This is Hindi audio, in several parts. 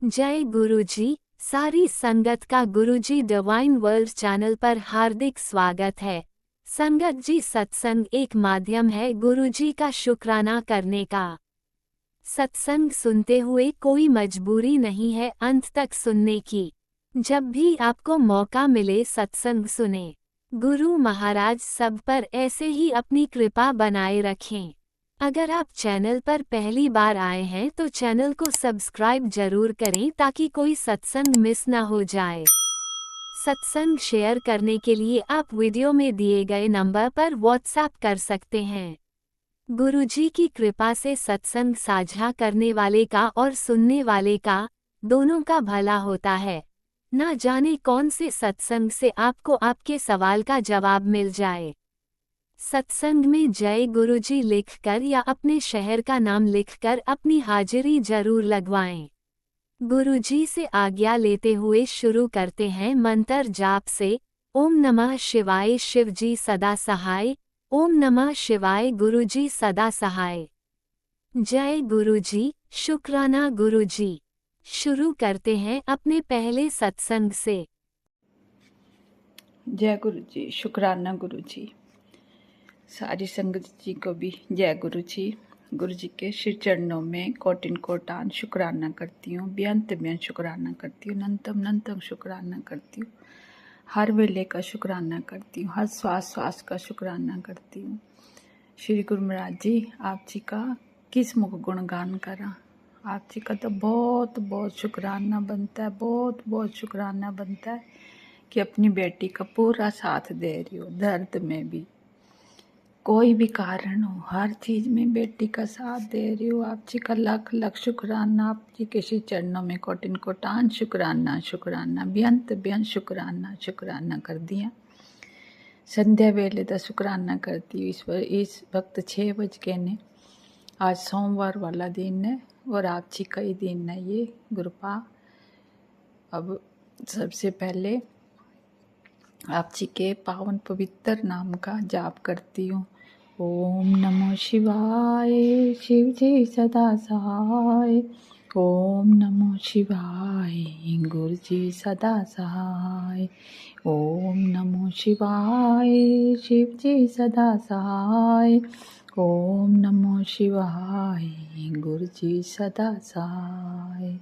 जय गुरुजी। सारी संगत का गुरुजी डिवाइन वर्ल्ड चैनल पर हार्दिक स्वागत है। संगत जी, सत्संग एक माध्यम है गुरुजी का शुक्राना करने का। सत्संग सुनते हुए कोई मजबूरी नहीं है अंत तक सुनने की। जब भी आपको मौका मिले सत्संग सुने। गुरु महाराज सब पर ऐसे ही अपनी कृपा बनाए रखें। अगर आप चैनल पर पहली बार आए हैं तो चैनल को सब्सक्राइब जरूर करें ताकि कोई सत्संग मिस ना हो जाए। सत्संग शेयर करने के लिए आप वीडियो में दिए गए नंबर पर व्हाट्सएप कर सकते हैं। गुरुजी की कृपा से सत्संग साझा करने वाले का और सुनने वाले का दोनों का भला होता है। ना जाने कौन से सत्संग से आपको आपके सवाल का जवाब मिल जाए। सत्संग में जय गुरुजी लिखकर या अपने शहर का नाम लिखकर अपनी हाजिरी जरूर लगवाएं। गुरुजी से आज्ञा लेते हुए शुरू करते हैं मंत्र जाप से। ओम नमः शिवाय शिवजी सदा सहाय। ओम नमः शिवाय गुरुजी सदा सहाय। जय गुरुजी, शुक्राना गुरुजी। शुरू करते हैं अपने पहले सत्संग से। जय गुरु जी, शुक्राना गुरु जी। सारी संगत जी को भी जय गुरु जी। गुरु जी के श्री चरणों में कोटिन कोटान शुक्राना करती हूँ, बेअंत बेअंत शुक्राना करती हूँ, नंतम नंतम शुक्राना करती हूँ, हर वेले का शुक्राना करती हूँ, हर श्वास श्वास का शुक्राना करती हूँ। श्री गुरु महाराज जी, आप जी का किस मुख गुणगान करा। आप जी का तो बहुत बहुत शुक्राना बनता है, बहुत बहुत शुक्राना बनता है कि अपनी बेटी का पूरा साथ दे रही हो। दर्द में भी, कोई भी कारण हो, हर चीज में बेटी का साथ दे रही हो। आप जी का लख लख शुक्राना। आप जी के श्री चरणों में कोटिन कोटान शुक्राना शुक्राना, बेअंत बेअंत शुक्राना शुक्राना कर दिया। संध्या वेले का शुक्राना करती हूँ। इस वक्त 6 बज के ने आज सोमवार वाला दिन है और आप जी का ही दिन है ये गुरुपा। अब सबसे पहले आप जी के पावन पवित्र नाम का जाप करती हूँ। ओम नमो शिवाय, शिव जी सदा सहाय। ओम नमो शिवाय, गुरु जी सदा सहाय। ओम नमो शिवाय, शिव जी सदा सहाय। ओम नमो शिवाय, गुरु जी सदा सहाय।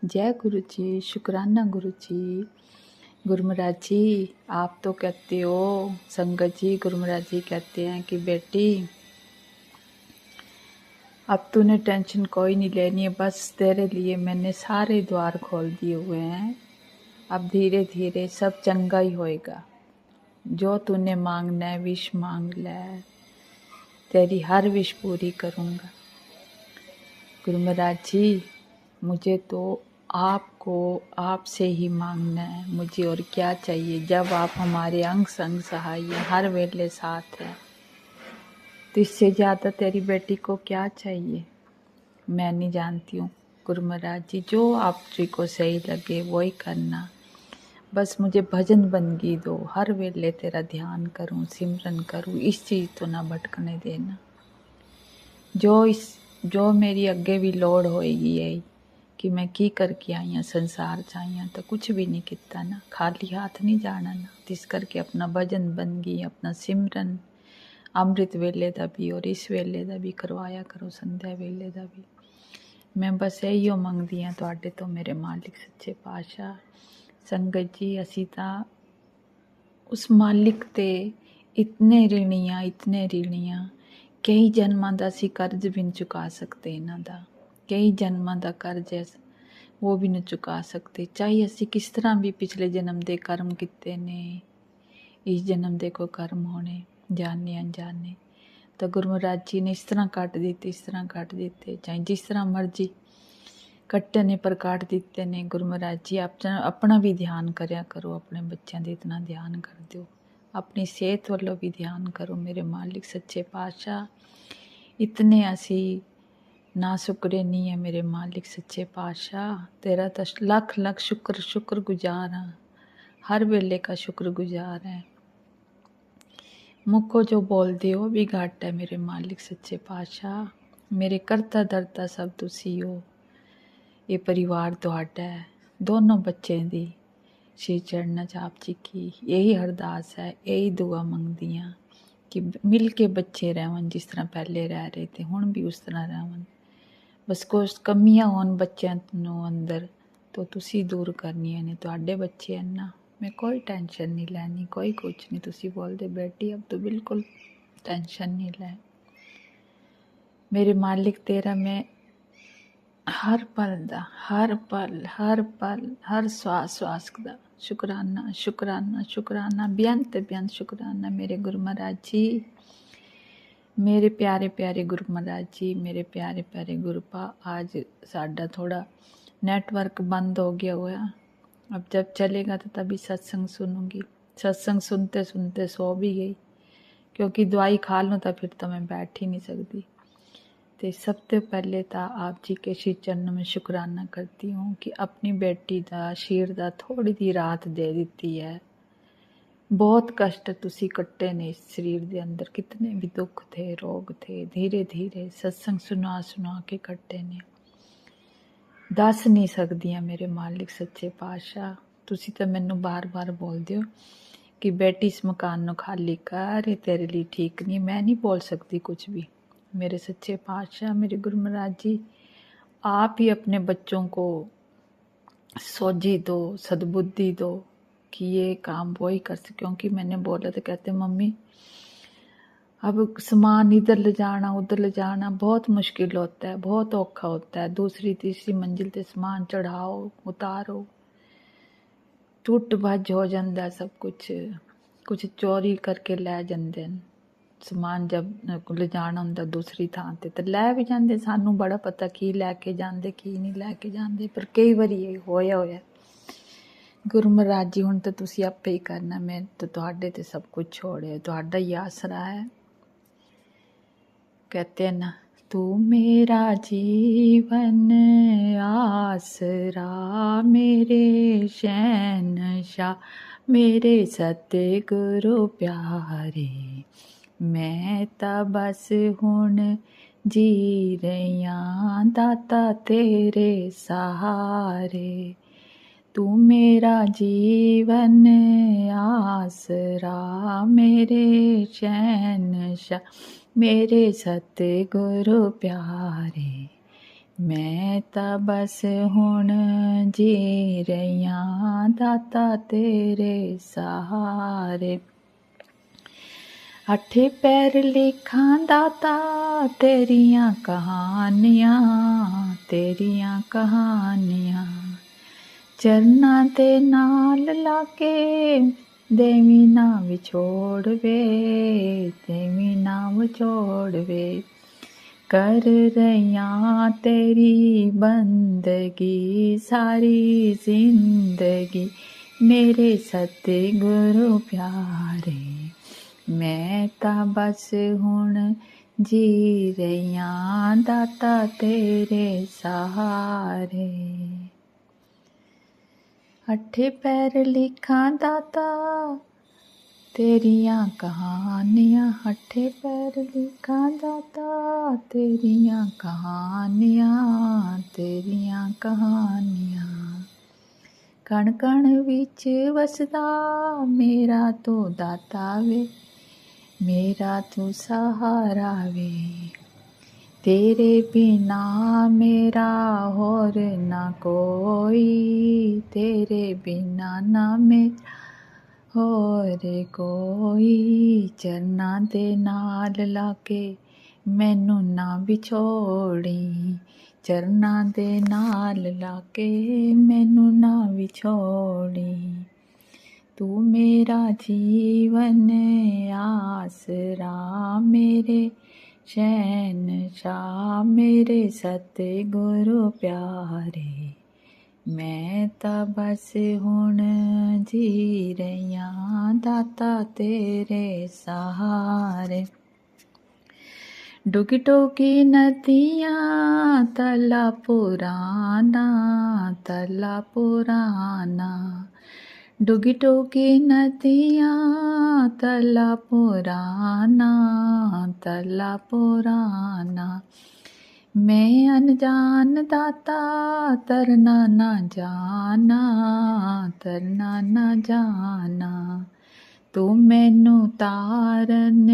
जय गुरु जी, शुक्राना गुरु जी। गुरु महाराज जी, आप तो कहते हो, संगत जी गुरु महाराज जी कहते हैं कि बेटी अब तूने टेंशन कोई नहीं लेनी है, बस तेरे लिए मैंने सारे द्वार खोल दिए हुए हैं। अब धीरे धीरे सब चंगा ही होएगा। जो तूने मांगना है विश मांग ले, तेरी हर विश पूरी करूँगा। गुरु महाराज जी, मुझे तो आपको आपसे ही मांगना है, मुझे और क्या चाहिए। जब आप हमारे अंग संग सहाय हर वेले साथ हैं, तो इससे ज़्यादा तेरी बेटी को क्या चाहिए। मैं नहीं जानती हूँ गुरु महाराज जी, जो आप जी को सही लगे वही करना। बस मुझे भजन बंदगी दो, हर वेले तेरा ध्यान करूँ, सिमरन करूँ, इस चीज़ तो ना भटकने देना। जो मेरी अगे भी लोड़ होएगी है कि मैं की करके आई हाँ संसार चाहिए तो कुछ भी नहीं किता ना, खाली हाथ नहीं जाना ना। तिस करके अपना भजन बंदगी, अपना सिमरन अमृत वेले दा भी और इस वेले दा भी करवाया करो, संध्या वेले दा भी। मैं बस इहो मंगदी हाँ तुहाडे तो मेरे मालिक सच्चे पातशाह। संगत जी, असी तां उस मालिक ते इतने ऋणियां कई जन्मां दा असी कर्ज भी नहीं चुका सकते। इन्हां दा कई जन्मां दा कर्ज है, वो भी नहीं चुका सकते। चाहे असी किस तरह भी पिछले जन्म दे कर्म किते ने, इस जन्म दे कोई कर्म होने जाने अनजाने, तो गुरु महाराज जी ने इस तरह काट दिते, इस तरह काट दिते, चाहे जिस तरह मर्जी कट्टे ने पर काट दिते ने। गुरु महाराज जी, आप अपना भी ध्यान करया करो, अपने बच्चों दे इतना ध्यान कर दो, अपनी सेहत वालों भी ध्यान करो मेरे मालिक सच्चे पातशाह। इतने असी ना शुक्रे नहीं है मेरे मालिक सच्चे पातशाह, तेरा तो लख लख शुक्र गुजार हाँ, हर वेले का शुक्र गुजार है। मुखो जो बोल दे हो भी घाट है मेरे मालिक सच्चे पातशाह। मेरे करता धरता सब तुसी हो, ਇਹ ਪਰਿਵਾਰ ਤੁਹਾਡਾ ਹੈ। ਦੋਨੋਂ ਬੱਚਿਆਂ ਦੀ ਸ਼੍ਰੀ ਚਰਨਾਂ 'ਚ ਆਪ ਜੀ ਕੀ ਇਹੀ ਅਰਦਾਸ ਹੈ, ਇਹੀ ਦੁਆ ਮੰਗਦੀ ਹਾਂ ਕਿ ਮਿਲ ਕੇ ਬੱਚੇ ਰਹਿਣ, ਜਿਸ ਤਰ੍ਹਾਂ ਪਹਿਲੇ ਰਹਿ ਰਹੇ ਤੇ ਹੁਣ ਵੀ ਉਸ ਤਰ੍ਹਾਂ ਰਹਿਣ। ਬਸ ਕੁਛ ਕਮੀਆਂ ਹੋਣ ਬੱਚਿਆਂ ਨੂੰ ਅੰਦਰ ਤਾਂ ਤੁਸੀਂ ਦੂਰ ਕਰਨੀਆਂ ਨੇ। ਤੁਹਾਡੇ ਬੱਚੇ ਹਨ ਨਾ, ਮੈਂ ਕੋਈ ਟੈਨਸ਼ਨ ਨਹੀਂ ਲੈਣੀ, ਕੋਈ ਕੁਛ ਨਹੀਂ। ਤੁਸੀਂ ਬੋਲਦੇ ਬੇਟੀ ਅਬ तो बिल्कुल टेंशन नहीं ले। मेरे मालिक तेरा मैं हर पल दा, हर पल हर श्वास दा शुकराना शुकराना शुकराना बेअंत बेअंत शुकराना। मेरे गुरु महाराज जी, मेरे प्यारे प्यारे गुरु महाराज जी, मेरे प्यारे प्यारे गुरुपा। आज साडा थोड़ा नेटवर्क बंद हो गया हुआ, अब जब चलेगा तो तभी सत्संग सुनूंगी। सत्संग सुनते सुनते सो भी गई, क्योंकि दवाई खा लूँ तो फिर तो मैं बैठ ही नहीं सकती। तो सबसे पहले तो आप जी के श्री चरणों में शुक्राना करती हूँ कि अपनी बेटी दा शीर दा थोड़ी दी रात दे दी है। बहुत कष्ट तुसी कट्टे ने इस शरीर के अंदर, कितने भी दुख थे, रोग थे, धीरे धीरे सत्संग सुना सुना के कट्टे ने। दस नहीं सकदी मेरे मालिक सच्चे पातशाह। तुसी तो मैनू बार बार बोलदे हो कि बेटी इस मकान को खाली कर, ये तेरे लिए ठीक नहीं। मैं नहीं बोल सकती कुछ भी। मेरे सच्चे पातशाह, मेरे गुरु महाराज जी, आप ही अपने बच्चों को सोझी दो, सद्बुद्धि दो कि ये काम वो ही कर सके। क्योंकि मैंने बोला तो कहते मम्मी अब सामान इधर ले जाना उधर ले जाना बहुत मुश्किल होता है, बहुत औखा होता है। दूसरी तीसरी मंजिल ते सामान चढ़ाओ उतारो, टुट भज हो जाता सब कुछ चोरी करके लै जाते हैं समान। जब ले जाना होंदा दूसरी थां ते लै भी जाते, सानू बड़ा पता की लैके जाते की नहीं लैके जाते, पर कई बारी ये होया। गुरु महाराज जी हुण तो तुसी आपे ही करना, मैं तो तुहाडे ते सब कुछ छोड़े, तुहाडा ही आसरा है। कहते हैं ना, तू मेरा जीवन आसरा, मेरे शहंशाह, मेरे सतगुरु प्यारे। मैं तां बस हुण जी रहिया दाता तेरे सहारे। तू मेरा जीवन आसरा, मेरे शहंशाह, मेरे सतगुरु प्यारे। मैं तां बस हुण जी रहिया दाता तेरे सहारे। अठे पैर लिखां दाता तेरियां कहानियां, तेरियां कहानियां। चरना ते नाल लाके देवी ना विछोड़ वे, देवी ना विछोड़ वे। कर रहिया तेरी बंदगी सारी जिंदगी, मेरे सतगुरु प्यारे। मैं तां बस हुण जी रहिया दाता तेरे सहारे। अठे पैर लिखां दाता तेरियां कहानियां, अठे पैर लिखां दाता तेरियां कहानियां, तेरियां कहानियां। कण कण विच वसदा मेरा तो दाता वे, मेरा तो सहारा वे। तेरे बिना मेरा होर ना कोई, तेरे बिना ना मेरा होर कोई। चरना दे नाल लाके मैनू ना विछोड़ी, चरना दे नाल लाके मैनू ना विछोड़ी। तू मेरा जीवन आसरा, मेरे शहंशाह, मेरे सतगुरु प्यारे। मैं तां बस हुण जी रहिया दाता तेरे सहारे। डुगी डुगी नदियां तला पुराना, तला पुराना। डुगी डुगी नदियां तला पुराना, तला पुराना। मैं अनजान दाता तरना ना जाना, तरना ना जाना, तू मैनू तारन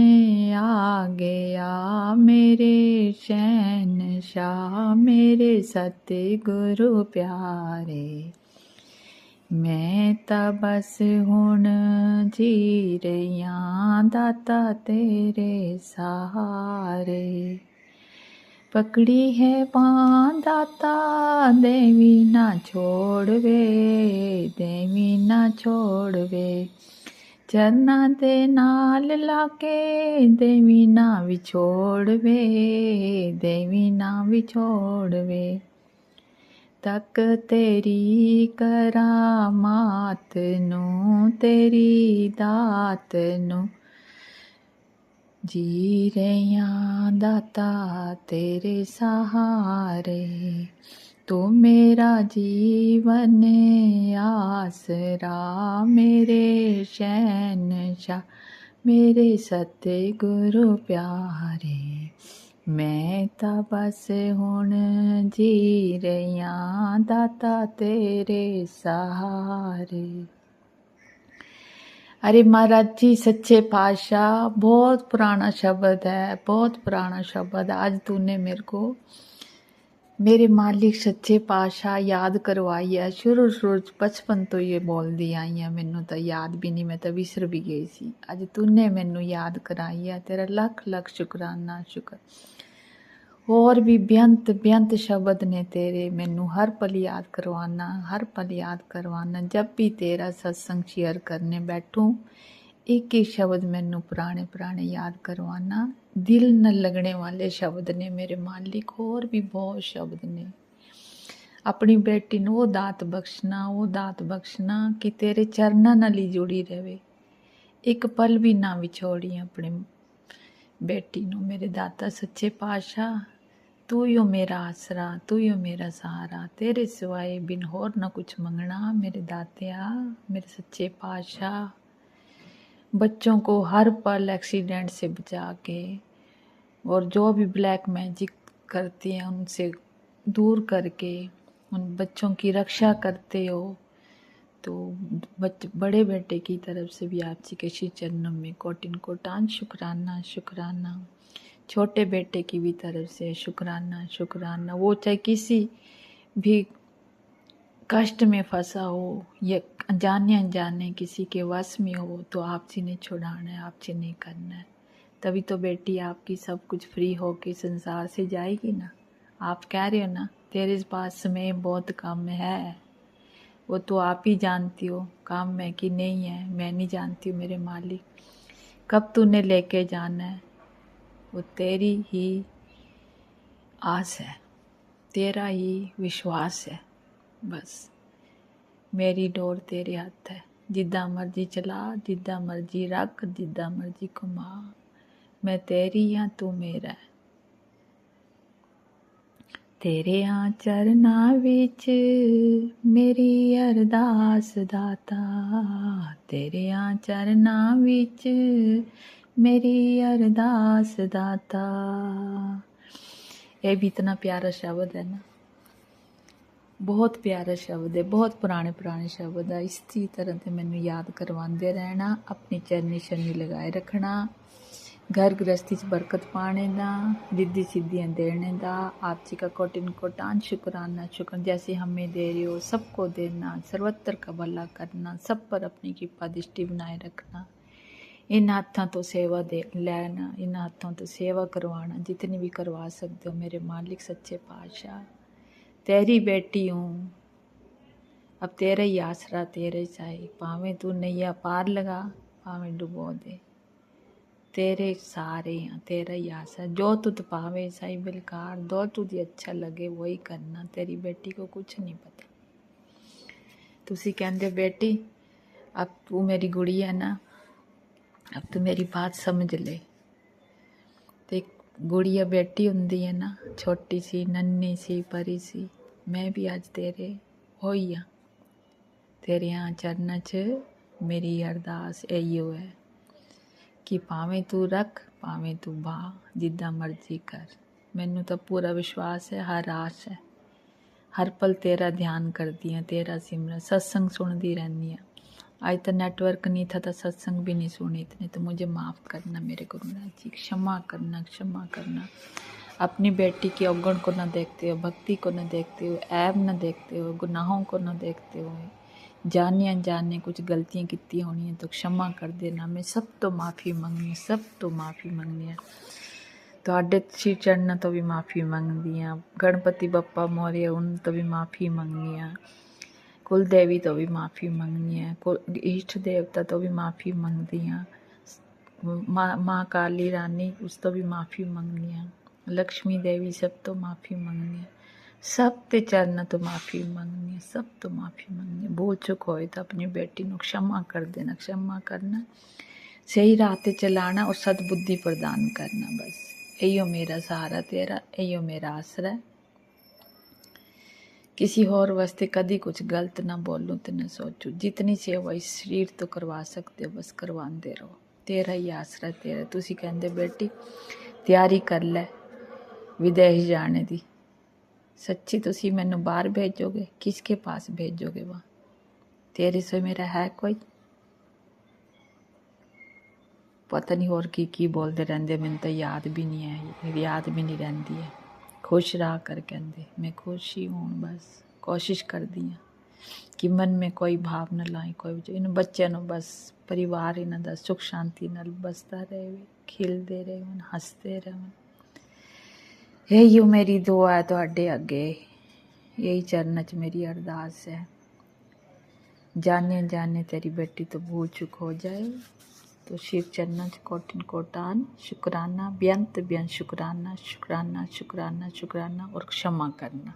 आ गया मेरे शहनशाह मेरे सतगुरु प्यारे। मैं तां बस हुण जी रहियां दाता तेरे सहारे। पकड़ी है बांह दाता देवी ना छोड़ वे, देवी ना छोड़ वे, चरना दे नाल लाके देवी ना विछोड़ वे, देवी ना विछोड़ वे। तक तेरी करामात नू तेरी दात नू जी रहियां दाता तेरे सहारे। तू मेरा जीवन आसरा मेरे शहनशाह मेरे सतगुरु प्यारे। मैं तां बस हुण जी रहियां दाता तेरे सहारे। अरे महाराज जी सच्चे पातशाह, बहुत पुराना शब्द है, बहुत पुराना शब्द। आज तूने मेरे को मेरे मालिक सच्चे पातशाह याद करवाई है। शुरू शुरू बचपन तो ये बोलदी आई है, मैनू तो याद भी नहीं, मैं तो विसर भी गई सी। अज तूने मैनू याद कराई है, तेरा लख लख शुकराना शुक्र। और भी बेअंत बेअंत शब्द ने तेरे, मैनू हर पल याद करवाना, हर पल याद करवाना। जब भी तेरा सत्संग शेयर करने बैठूं, एक एक शब्द मैनू पुराने पुराने याद करवाना। दिल न लगने वाले शब्द ने मेरे मालिक, और भी बहुत शब्द ने। अपनी बेटी नू वो दात बख्शना, वो दात बख्शना कि तेरे चरना नाल ही जुड़ी रहे, एक पल भी ना विछोड़ी अपनी बेटी नू। मेरे दाता सच्चे पातशाह, तू यो मेरा आसरा, तू यो मेरा सहारा, तेरे सिवाय बिन होर ना कुछ मंगना। मेरे दातिया, मेरे सच्चे पातशाह, बच्चों को हर पल एक्सीडेंट से बचा के, और जो भी ब्लैक मैजिक करती हैं उनसे दूर करके उन बच्चों की रक्षा करते हो। तो बड़े बेटे की तरफ से भी आप जी के श्री चरणों में कोटिन कोटान शुक्राना शुक्राना। छोटे बेटे की भी तरफ से शुक्राना शुक्राना। वो चाहे किसी भी कष्ट में फंसा हो या अनजाने अनजाने किसी के वश में हो, तो आप जी ने छुड़ाना है, आप जी ने करना है। तभी तो बेटी आपकी सब कुछ फ्री हो के संसार से जाएगी ना। आप कह रहे हो ना तेरे पास समय बहुत कम है, वो तो आप ही जानती हो काम है कि नहीं है, मैं नहीं जानती हूँ मेरे मालिक। कब तूने लेके जाना है वो तेरी ही आस है, तेरा ही विश्वास है। बस मेरी डोर तेरे हाथ है, जिद्दां मर्जी चला, जिद्दां मर्जी रख, जिद्दां मर्जी घुमा। मैं तेरी हाँ तू मेरा है। तेरे हाँ चरना विच मेरी अरदास दाता, तेरे हाँ चरना विच मेरी अरदास दाता। ये भी इतना प्यारा शब्द है ना, बहुत प्यारा शब्द है, बहुत पुराने पुराने शब्द है। इसी तरह से मैनू याद करवाते रहना, अपनी चरनी शरनी लगाए रखना, घर गृहस्थी च बरकत पाने दा, रिद्धि सिद्धियाँ देने दा। आप जी का कोटिन कोटान शुक्राना शुक्र। जैसे हमें दे रहे हो सबको देना, सर्वत्र का भला करना, सब पर अपनी कृपा दृष्टि बनाए रखना। इन हाथों तो सेवा दे लेना, इन हाथों तो सेवा करवाना, जितनी भी करवा सकते हो मेरे मालिक सच्चे पातशाह। तेरी बेटी हूँ, अब तेरा ही आसरा, तेरे चाहिए। भावें तू नैया पार लगा, भावें डुबो दे, तेरे सारे हैं, तेरा ही आसरा। जो तुझ पावे साई बिलकार, दो तुझे अच्छा लगे वही करना। तेरी बेटी को कुछ नहीं पता। तुसी कहंदे बेटी अब तू मेरी गुड़िया ना, अब तू मेरी बात समझ ले। ते गुड़िया बेटी हुंदी है ना, छोटी सी नन्ही सी परी सी, मैं भी अज तेरे होई हाँ। तेरे यहाँ चरणा च मेरी अरदास इहो है कि भावें तू रख भावें तू बा, जिद्दां मर्जी कर, मैनू तो पूरा विश्वास है, हर आस है, हर पल तेरा ध्यान करती हैं, तेरा सिमरन सत्संग सुनती रहनी है। आज तो नेटवर्क नहीं था तो सत्संग भी नहीं सुनी इतने, तो मुझे माफ़ करना मेरे गुरुनाथ जी, क्षमा करना, क्षमा करना। अपनी बेटी की अवगुण को न देखते हुए, भक्ति को न देखते हुए, ऐब न देखते हुए, गुनाहों को न देखते हुए, जाने अनजाने कुछ गलतियाँ की होनी है तो क्षमा कर देना। मैं सब तो माफ़ी मंगनी, सब तो माफ़ी मंगनी है। ਤੁਹਾਡੇ श्री चरणों तो भी माफ़ी मंगदी हाँ। गणपति बप्पा मौर्य उन तो भी माफ़ी मंगनी हाँ। कुल देवी तो भी माफ़ी मंगनी है, कुल इष्ट देवता तो भी माफ़ी मंगदी हाँ। माँ काली रानी उस तो भी माफ़ी मंगनी है, लक्ष्मी देवी सब तो माफ़ी मंगनी है, सब ते चरण तो माफ़ी मंगनी है, सब तो माफ़ी मंगनी है। भूल चुक होए तो अपनी बेटी को क्षमा कर देना, क्षमा करना, सही राह ते चलाना और सद्बुद्धि प्रदान करना। बस इयो मेरा सहारा तेरा, इयो मेरा आसरा है। किसी और वास्ते कभी कुछ गलत ना बोलूँ तो ना सोचूं। जितनी सेवा इस शरीर तो करवा सकते हो बस करवाते रहो। तेरा ही आसरा तेरा। तुसी कहंदे बेटी तैयारी कर ले विदेश जाने दी, सच्ची तुसी मैनू बाहर भेजोगे, किसके पास भेजोगे? वहाँ तेरे से मेरा है कोई? पता नहीं और की बोलते रहंदे, मैनू तो याद भी नहीं है, मेरी याद भी नहीं रहती है। खुश रहा कर कहंदे, मैं खुश ही हूँ, बस कोशिश कर दी है कि मन में कोई भाव न लाए, कोई इन बच्चों ने बस परिवार इन्हों का सुख शांति नाल बसता रहे, खिलते रहे, हंसते रहे। यही मेरी दुआ है तुहाडे अगे, यही चरण च मेरी अरदास है। जाने जाने तेरी बेटी तो भूल चुक हो जाए तो शिव चरणों च कोटिन कोटान शुक्राना, बेअंत बेअंत शुक्राना, शुक्राना शुक्राना शुक्राना और क्षमा करना।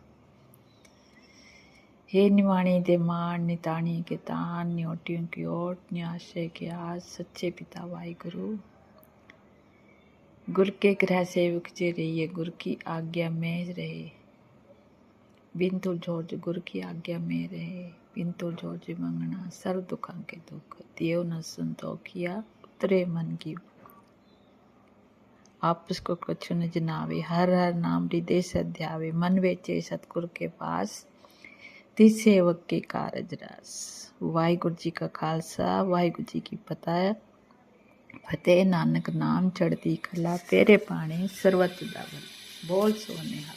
हे निवाणी दे मान, निताणी के तान, न्योटियों की ओट, न्यासे के आस, सच्चे पिता वाहिगुरु। गुर के ग्रह सेवक जे रहिए, गुर की आज्ञा में रहे, बिन तुर जोर गुर की आज्ञा में रहे, बिन तुर जोर मंगना सर्व दुखा के दुख, देव न संतोखिया उतरे मन की। आपस को कछु न जनावे, हर हर नाम हृदय से ध्यावे, मन वेचे सतगुर के पास, तिस सेवक के कारज रास। वाहिगुरु जी का खालसा, वाहिगुरु जी की फतेह। नानक नाम चढ़ती कला, तेरे पाणी सर्वत दावन। बोल सोनेहा।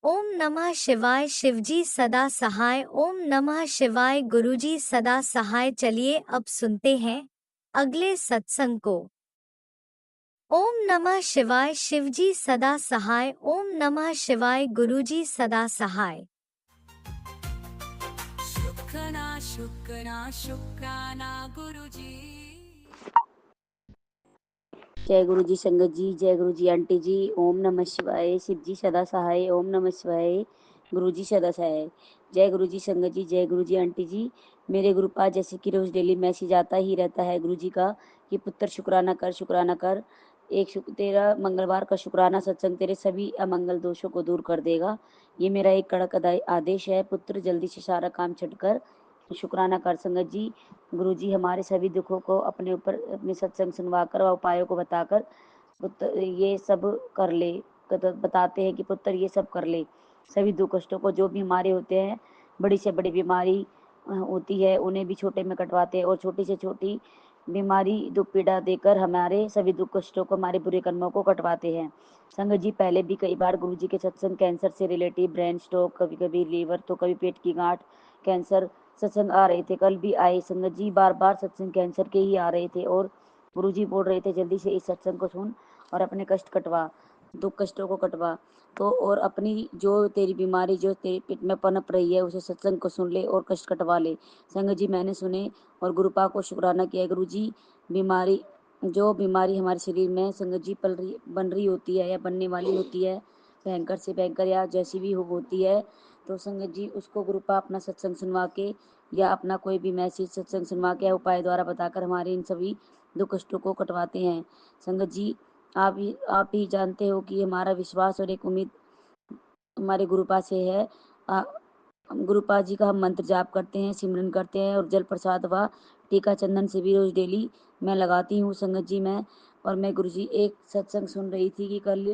ओम नमः शिवाय। शिवजी सदा सहाय। ओम नमः शिवाय। गुरुजी सदा सहाय। चलिए अब सुनते हैं अगले सत्संग को। ओम नमः शिवाय। शिवजी सदा सहाय। ओम नमः शिवाय। गुरुजी सदा सहाय। शुक्राना शुक्राना शुक्राना गुरुजी। जय गुरु जी संगत जी, जय गुरु जी आंटी जी। ओम नमः शिवाय। शिव जी सदा सहाय। ओम नमः शिवाय। गुरु जी सदा सहाय। जय गुरु जी संगत जी, जय गुरु जी आंटी जी। मेरे गुरु पास जैसे कि रोज डेली मैसेज आता ही रहता है गुरु जी का कि पुत्र शुक्राना कर, शुक्राना कर। तेरा मंगलवार का शुक्राना सत्संग तेरे सभी अमंगल दोषों को दूर कर देगा। ये मेरा एक कड़क आदेश है। पुत्र जल्दी से सारा काम छटकर शुक्राना कर संगत जी। गुरु जी हमारे सभी दुखों को अपने ऊपर अपने सत्संग सुनवाकर व उपायों को बताकर पुत्र ये सब कर ले, बताते हैं कि पुत्र ये सब कर ले। सभी दुख कष्टों को जो भी हमारे होते हैं, बड़ी से बड़ी बीमारी होती है उन्हें भी छोटे में कटवाते हैं, और छोटी से छोटी बीमारी दुख पीड़ा देकर हमारे सभी दुख कष्टों को, हमारे बुरे कर्मों को कटवाते हैं। संगत जी पहले भी कई बार गुरु जी के सत्संग कैंसर से रिलेटिव, ब्रेन स्ट्रोक, कभी कभी लीवर तो कभी पेट की गांठ, कैंसर सत्संग आ रहे थे। कल भी आए संगत जी, बार बार सत्संग कैंसर के ही आ रहे थे और गुरु जी बोल रहे थे जल्दी से इस सत्संग को सुन और अपने कष्ट कटवा, दुख कष्टों को कटवा। तो और अपनी जो तेरी बीमारी जो तेरे पेट में पनप रही है उसे सत्संग को सुन ले और कष्ट कटवा ले। संगत जी मैंने सुने और गुरुपा को शुक्राना किया। गुरु जी बीमारी, जो बीमारी हमारे शरीर में संगत जी बन रही होती है या बनने वाली होती है, भयंकर से भयंकर या जैसी भी होती है, तो संगत जी उसको गुरुपा अपना सत्संग सुनवा के या अपना कोई भी मैसेज सत्संग सुनवा के उपाय द्वारा बताकर हमारे इन सभी दुख कष्टों को कटवाते हैं। संगत जी आप ही जानते हो कि हमारा विश्वास और एक उम्मीद हमारे गुरुपा से है। गुरुपा जी का हम मंत्र जाप करते हैं, सिमरन करते हैं और जल प्रसाद व टीका चंदन से भी रोज डेली मैं लगाती हूँ संगत जी। मैं और मैं गुरुजी एक सत्संग सुन रही थी कि कल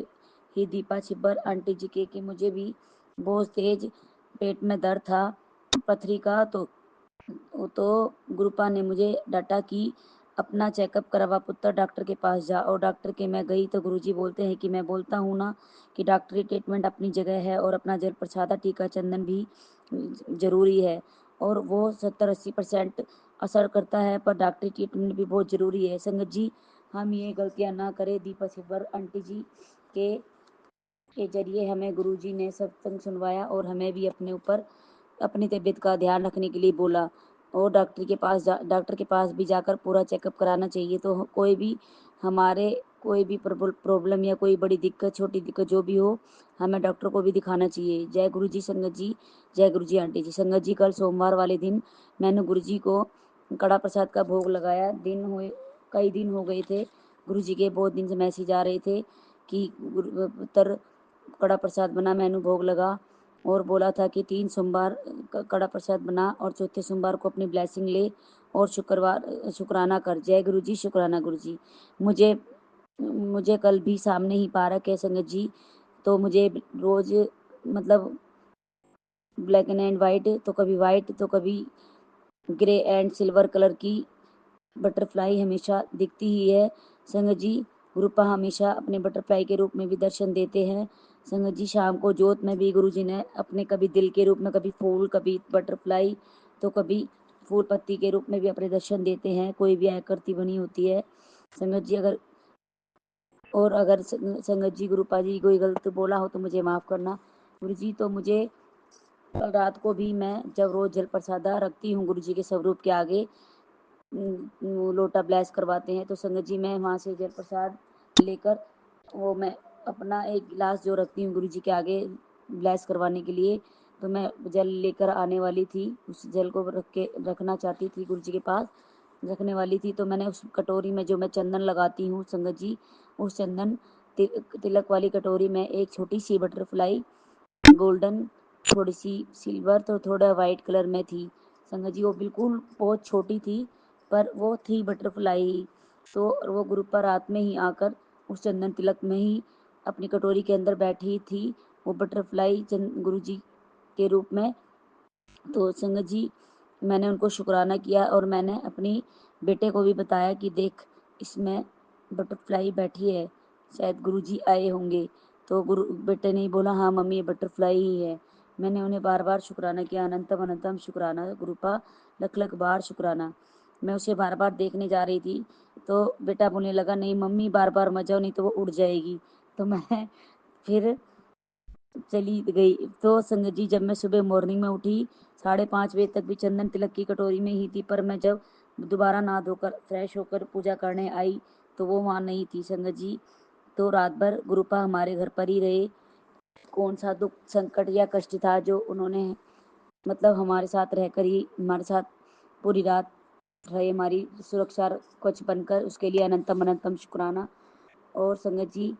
ही दीपा छिब्बर आंटी जी के कि मुझे भी बहुत तेज पेट में दर्द था पथरी का। तो गुरुपा ने मुझे डांटा कि अपना चेकअप करवा पुत्र, डॉक्टर के पास जा। और डॉक्टर के मैं गई तो गुरुजी बोलते हैं कि मैं बोलता हूँ ना कि डॉक्टरी ट्रीटमेंट अपनी जगह है और अपना जल प्रसादा टीका चंदन भी जरूरी है और वो 70-80% असर करता है, पर डॉक्टरी ट्रीटमेंट भी बहुत जरूरी है। संगत जी, हम ये गलतियां ना करें। दीपक सिब्बर आंटी जी के जरिए हमें गुरुजी ने सत्संग सुनवाया और हमें भी अपने ऊपर अपनी तबीयत का ध्यान रखने के लिए बोला और डॉक्टर के पास भी जाकर पूरा चेकअप कराना चाहिए। तो हमारे कोई भी प्रॉब्लम या कोई बड़ी दिक्कत, छोटी दिक्कत जो भी हो, हमें डॉक्टर को भी दिखाना चाहिए। जय गुरु जी संगत जी, जय गुरु जी आंटी जी। संगत जी, कल सोमवार वाले दिन मैंने गुरु जी को कड़ा प्रसाद का भोग लगाया। कई दिन हो गए थे, गुरु जी के बहुत दिन से मैसेज आ रहे थे कि पुत्र कड़ा प्रसाद बना, मैंने भोग लगा और बोला था कि 3 सोमवार कड़ा प्रसाद बना और चौथे सोमवार को अपनी ब्लेसिंग ले और शुक्राना कर। जय गुरु जी, शुक्राना गुरु जी। मुझे कल भी सामने ही पार्क है संगत जी, तो मुझे रोज मतलब ब्लैक एंड वाइट, तो कभी वाइट तो कभी ग्रे एंड सिल्वर कलर की बटरफ्लाई हमेशा दिखती ही है। संगत जी, गुरुपा हमेशा अपने बटरफ्लाई के रूप में भी दर्शन देते हैं। संगत जी, शाम को जोत में भी गुरुजी ने अपने कभी दिल के रूप में, कभी फूल, कभी बटरफ्लाई, तो कभी फूल पत्ती के रूप में भी अपने दर्शन देते हैं। कोई भी आकृति बनी होती है। संगत जी, अगर संगत जी गुरुपा जी कोई गलत बोला हो तो मुझे माफ़ करना। गुरु जी, तो मुझे कल रात को भी मैं जब रोज जल प्रसादा रखती हूँ गुरु जी के स्वरूप के आगे, लोटा ब्लेस करवाते हैं, तो संगत जी मैं वहाँ से जल प्रसाद लेकर वो मैं अपना एक गिलास जो रखती हूँ गुरु जी के आगे ब्लेस करवाने के लिए, तो मैं जल लेकर आने वाली थी, उस जल को रखना चाहती थी गुरु जी के पास रखने वाली थी। तो मैंने उस कटोरी में जो मैं चंदन लगाती हूँ संगत जी, उस चंदन तिलक वाली कटोरी में एक छोटी सी बटरफ्लाई गोल्डन, थोड़ी सी सिल्वर, तो थोड़ा वाइट कलर में थी संगत जी। वो बिल्कुल बहुत छोटी थी पर वो थी बटरफ्लाई। तो वो गुरु पर रात में ही आकर उस चंदन तिलक में ही अपनी कटोरी के अंदर बैठी थी वो बटरफ्लाई गुरु जी के रूप में। तो संगत जी, मैंने उनको शुक्राना किया और मैंने अपनी बेटे को भी बताया कि देख, इसमें बटरफ्लाई बैठी है, शायद गुरुजी आए होंगे। तो बेटे ने बोला हाँ मम्मी, ये बटरफ्लाई ही है। मैंने उन्हें बार बार शुक्राना किया, अनंतम अनंतम शुक्राना गुरुपा, लख लख बार शुक्राना। मैं उसे बार बार देखने जा रही थी तो बेटा बोलने लगा, नहीं मम्मी बार बार मत जाओ, नहीं तो वो उड़ जाएगी। तो मैं फिर चली गई। तो संगत जी, जब मैं सुबह मॉर्निंग में उठी 5:30 बजे तक भी चंदन तिलक की कटोरी में ही थी, पर मैं जब दोबारा नहा धोकर फ्रेश होकर पूजा करने आई तो वो वहाँ नहीं थी संगत जी। तो रात भर गुरुपा हमारे घर पर ही रहे। कौन सा दुख, संकट या कष्ट था जो उन्होंने मतलब हमारे साथ रहकर ही हमारे साथ पूरी रात रहे, हमारी सुरक्षा कवच बनकर, उसके लिए अनंतम अनंतम शुक्राना। और संगत जी,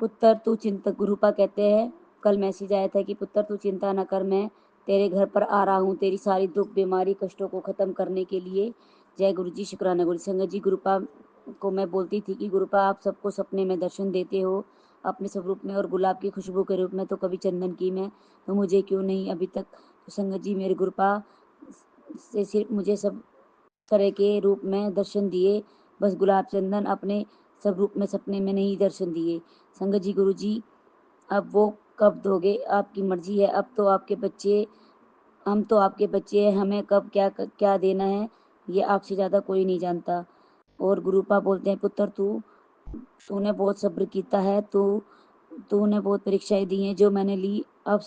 पुत्र तू चिंता, गुरुपा कहते हैं कल मैसेज आया था कि पुत्र तू चिंता न कर, मैं तेरे घर पर आ रहा हूँ तेरी सारी दुख, बीमारी, कष्टों को खत्म करने के लिए। जय गुरु जी, शुक्राना गुरु। संगत जी, गुरुपा को मैं बोलती थी कि गुरुपा आप सबको सपने में दर्शन देते हो अपने स्वरूप में और गुलाब की खुशबू के रूप में, तो कभी चंदन की में, तो मुझे क्यों नहीं अभी तक। तो संगत जी, मेरे गुरुपा से सिर्फ मुझे सब तरह के रूप में दर्शन दिए, बस गुलाब चंदन अपने सब रूप में सपने में नहीं दर्शन दिए। संगत जी, गुरु जी अब वो कब दोगे, आपकी मर्जी है। अब तो आपके बच्चे, हम तो आपके बच्चे हैं, हमें कब क्या क्या देना है ये आपसे ज़्यादा कोई नहीं जानता। और गुरुपा बोलते हैं, पुत्र तूने बहुत सब्र कीता है, तूने बहुत परीक्षाएं दी हैं जो मैंने ली, अब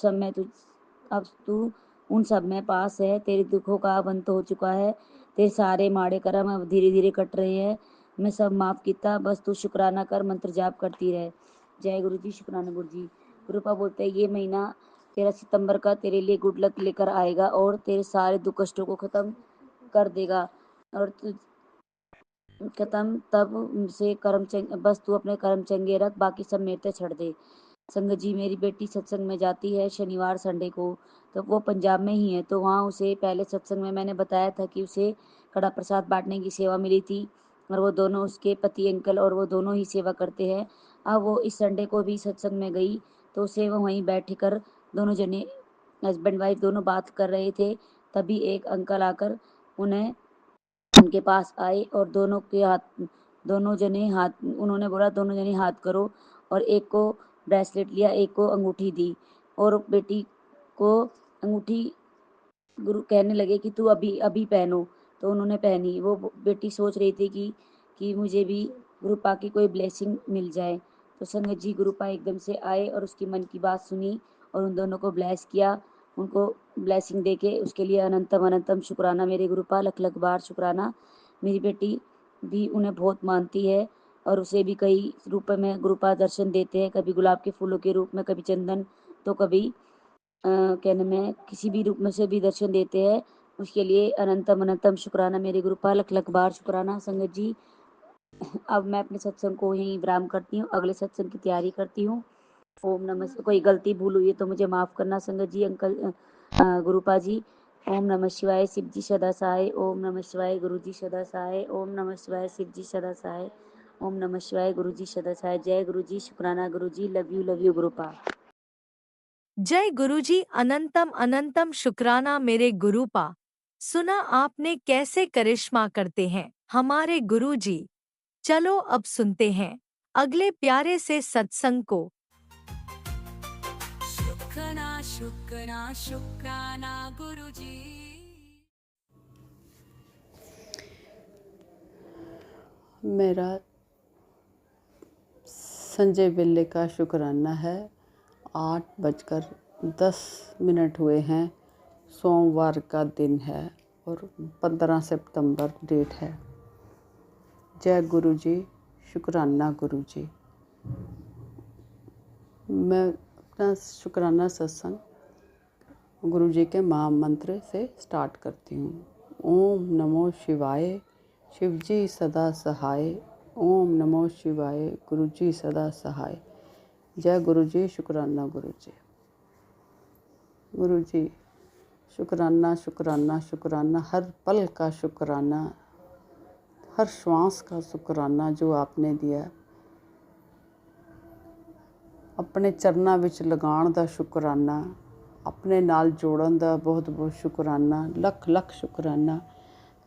तू उन सब में पास है, तेरे दुखों का अब अंत हो चुका है, तेरे सारे माड़े कर्म अब धीरे धीरे कट रहे हैं, मैं सब माफ़ किता, बस तू शुक्राना कर, मंत्र जाप करती रहे। जय गुरु जी, शुक्राना गुरु जी। गुरुपा बोलते हैं, ये महीना 13 सितंबर का तेरे लिए गुड लक लेकर आएगा और तेरे सारे दुख कष्टों को खत्म कर देगा और खत्म तब से बस तू अपने कर्म चंगे रख, बाकी सब मेरे पे छड़ दे। संगत जी, मेरी बेटी सत्संग में जाती है शनिवार संडे को, तो वो पंजाब में ही है, तो वहाँ उसे पहले सत्संग में मैंने बताया था कि उसे कड़ा प्रसाद बांटने की सेवा मिली थी और वो दोनों उसके पति अंकल और वो दोनों ही सेवा करते हैं। अब वो इस संडे को भी सत्संग में गई तो उसे वो वहीं बैठ कर दोनों जने हस्बैंड वाइफ दोनों बात कर रहे थे। तभी एक अंकल आकर उन्हें उनके पास आए और उन्होंने बोला दोनों जने हाथ करो, और एक को ब्रेसलेट लिया, एक को अंगूठी दी और बेटी को अंगूठी गुरु कहने लगे कि तू अभी अभी पहनो, तो उन्होंने पहनी। वो बेटी सोच रही थी कि मुझे भी गुरुपा की कोई ब्लेसिंग मिल जाए। तो संगत जी गुरुपा एकदम से आए और उसकी मन की बात सुनी और उन दोनों को ब्लेस किया। उनको ब्लेसिंग देके उसके लिए अनंतम अनंतम शुक्राना मेरे गुरुपा, लख लख बार शुक्राना। मेरी बेटी भी उन्हें बहुत मानती है और उसे भी कई रूप में गुरुपा दर्शन देते हैं, कभी गुलाब के फूलों के रूप में, कभी चंदन, तो कभी कहने में किसी भी रूप में से भी दर्शन देते हैं। उसके लिए अनंतम अनंतम शुक्राना मेरे गुरुपा, लख लख बार शुक्राना। संगत जी अब मैं अपने सत्संग को यहीं विराम करती हूँ, अगले सत्संग की तैयारी करती हूँ। ओम नमः। कोई गलती भूल हुई है तो मुझे माफ करना संगत जी, अंकल गुरुपा जी। ओम नमः शिवाय, शिव जी सदा सहाय। ओम नमः शिवाय, गुरु जी सदा सहाय। ओम नमः शिवाय, शिव जी सदा सहाय। ओम नमः शिवाय, गुरु जी सदा सहाय। जय गुरु जी, शुक्राना गुरु जी, लव यू गुरुपा। जय गुरुजी, अनंतम अनंतम शुक्राना मेरे गुरुपा। सुना आपने कैसे करिश्मा करते हैं हमारे गुरुजी। चलो अब सुनते हैं अगले प्यारे से सत्संग को। शुक्राना शुक्राना शुक्राना गुरुजी। मेरा संजय बिल्ले का शुक्राना है। 8:10 हुए हैं। सोमवार का दिन है और 15 सितंबर डेट है। जय गुरु जी, शुक्राना गुरु जी। मैं अपना शुक्राना सत्संग गुरु जी के महामंत्र से स्टार्ट करती हूँ। ओम नमो शिवाय, शिव जी सदा सहाय। ओम नमो शिवाय, गुरु जी सदा सहाय। जय गुरु जी, शुक्राना गुरु जी। गुरु जी शुक्राना शुक्राना शुक्राना, हर पल का शुक्राना, हर श्वास का शुक्राना जो आपने दिया। अपने चरਨਾਂ ਵਿੱਚ ਲਗਾਉਣ ਦਾ ਸ਼ੁਕਰਾਨਾ, ਆਪਣੇ ਨਾਲ ਜੋੜਨ ਦਾ ਬਹੁਤ ਬਹੁਤ ਸ਼ੁਕਰਾਨਾ, ਲੱਖ ਲੱਖ ਸ਼ੁਕਰਾਨਾ।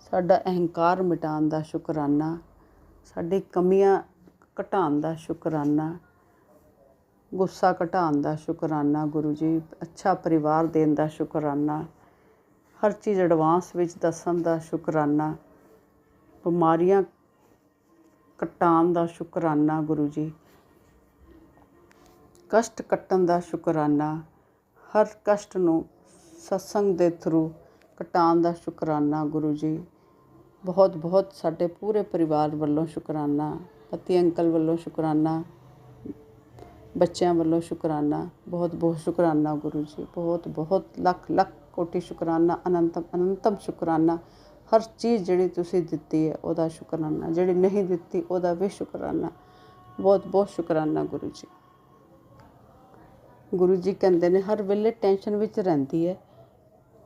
ਸਾਡਾ ਅਹੰਕਾਰ ਮਿਟਾਉਣ ਦਾ ਸ਼ੁਕਰਾਨਾ, ਸਾਡੀ ਕਮੀਆਂ ਘਟਾਉਣ ਦਾ ਸ਼ੁਕਰਾਨਾ, ਗੁੱਸਾ ਘਟਾਉਣ ਦਾ ਸ਼ੁਕਰਾਨਾ ਗੁਰੂ ਜੀ। ਅੱਛਾ ਪਰਿਵਾਰ ਦੇਣ ਦਾ ਸ਼ੁਕਰਾਨਾ, ਹਰ ਚੀਜ਼ ਐਡਵਾਂਸ ਵਿੱਚ ਦੱਸਣ ਦਾ ਸ਼ੁਕਰਾਨਾ, ਬਿਮਾਰੀਆਂ ਘਟਾਉਣ ਦਾ ਸ਼ੁਕਰਾਨਾ ਗੁਰੂ ਜੀ। ਕਸ਼ਟ ਕੱਟਣ ਦਾ ਸ਼ੁਕਰਾਨਾ, ਹਰ ਕਸ਼ਟ ਨੂੰ ਸਤਸੰਗ ਦੇ ਥਰੂ ਘਟਾਉਣ ਦਾ ਸ਼ੁਕਰਾਨਾ ਗੁਰੂ ਜੀ। ਬਹੁਤ ਬਹੁਤ ਸਾਡੇ ਪੂਰੇ ਪਰਿਵਾਰ ਵੱਲੋਂ ਸ਼ੁਕਰਾਨਾ, ਪਤੀ ਅੰਕਲ ਵੱਲੋਂ ਸ਼ੁਕਰਾਨਾ, ਬੱਚਿਆਂ ਵੱਲੋਂ ਸ਼ੁਕਰਾਨਾ, ਬਹੁਤ ਬਹੁਤ ਸ਼ੁਕਰਾਨਾ ਗੁਰੂ ਜੀ। ਬਹੁਤ ਬਹੁਤ ਲੱਖ ਲੱਖ ਕੋਟੀ ਸ਼ੁਕਰਾਨਾ, ਅਨੰਤਮ ਅਨੰਤਮ ਸ਼ੁਕਰਾਨਾ। ਹਰ ਚੀਜ਼ ਜਿਹੜੀ ਤੁਸੀਂ ਦਿੱਤੀ ਹੈ ਉਹਦਾ ਸ਼ੁਕਰਾਨਾ, ਜਿਹੜੀ ਨਹੀਂ ਦਿੱਤੀ ਉਹਦਾ ਵੀ ਸ਼ੁਕਰਾਨਾ। ਬਹੁਤ ਬਹੁਤ ਸ਼ੁਕਰਾਨਾ ਗੁਰੂ ਜੀ। ਗੁਰੂ ਜੀ ਕਹਿੰਦੇ ਨੇ ਹਰ ਵੇਲੇ ਟੈਨਸ਼ਨ ਵਿੱਚ ਰਹਿੰਦੀ ਹੈ,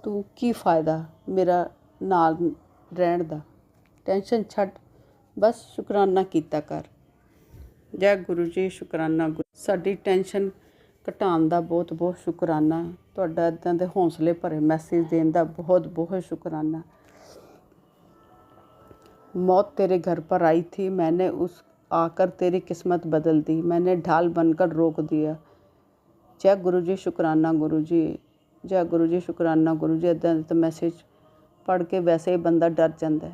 ਤੂੰ ਕੀ ਫਾਇਦਾ ਮੇਰਾ ਨਾਲ ਰਹਿਣ ਦਾ, ਟੈਨਸ਼ਨ ਛੱਡ, ਬਸ ਸ਼ੁਕਰਾਨਾ ਕੀਤਾ ਕਰ। ਜੈ ਗੁਰੂ ਜੀ, ਸ਼ੁਕਰਾਨਾ ਗੁਰੂ। ਸਾਡੀ ਟੈਨਸ਼ਨ ਘਟਾਉਣ ਦਾ ਬਹੁਤ ਬਹੁਤ ਸ਼ੁਕਰਾਨਾ। ਤੁਹਾਡਾ ਇੱਦਾਂ ਦੇ ਹੌਸਲੇ ਭਰੇ ਮੈਸੇਜ ਦੇਣ ਦਾ ਬਹੁਤ ਬਹੁਤ ਸ਼ੁਕਰਾਨਾ। मौत तेरे घर पर आई थी, मैंने उस आकर तेरी किस्मत बदल दी, मैंने ढाल बनकर रोक दिया। जय गुरु जी, शुक्राना गुरु जी। जय गुरु जी, शुक्राना गुरु जी। ਇੱਦਾਂ ਦੇ ਮੈਸੇਜ ਪੜ੍ਹ ਕੇ ਵੈਸੇ ਹੀ ਬੰਦਾ ਡਰ ਜਾਂਦਾ।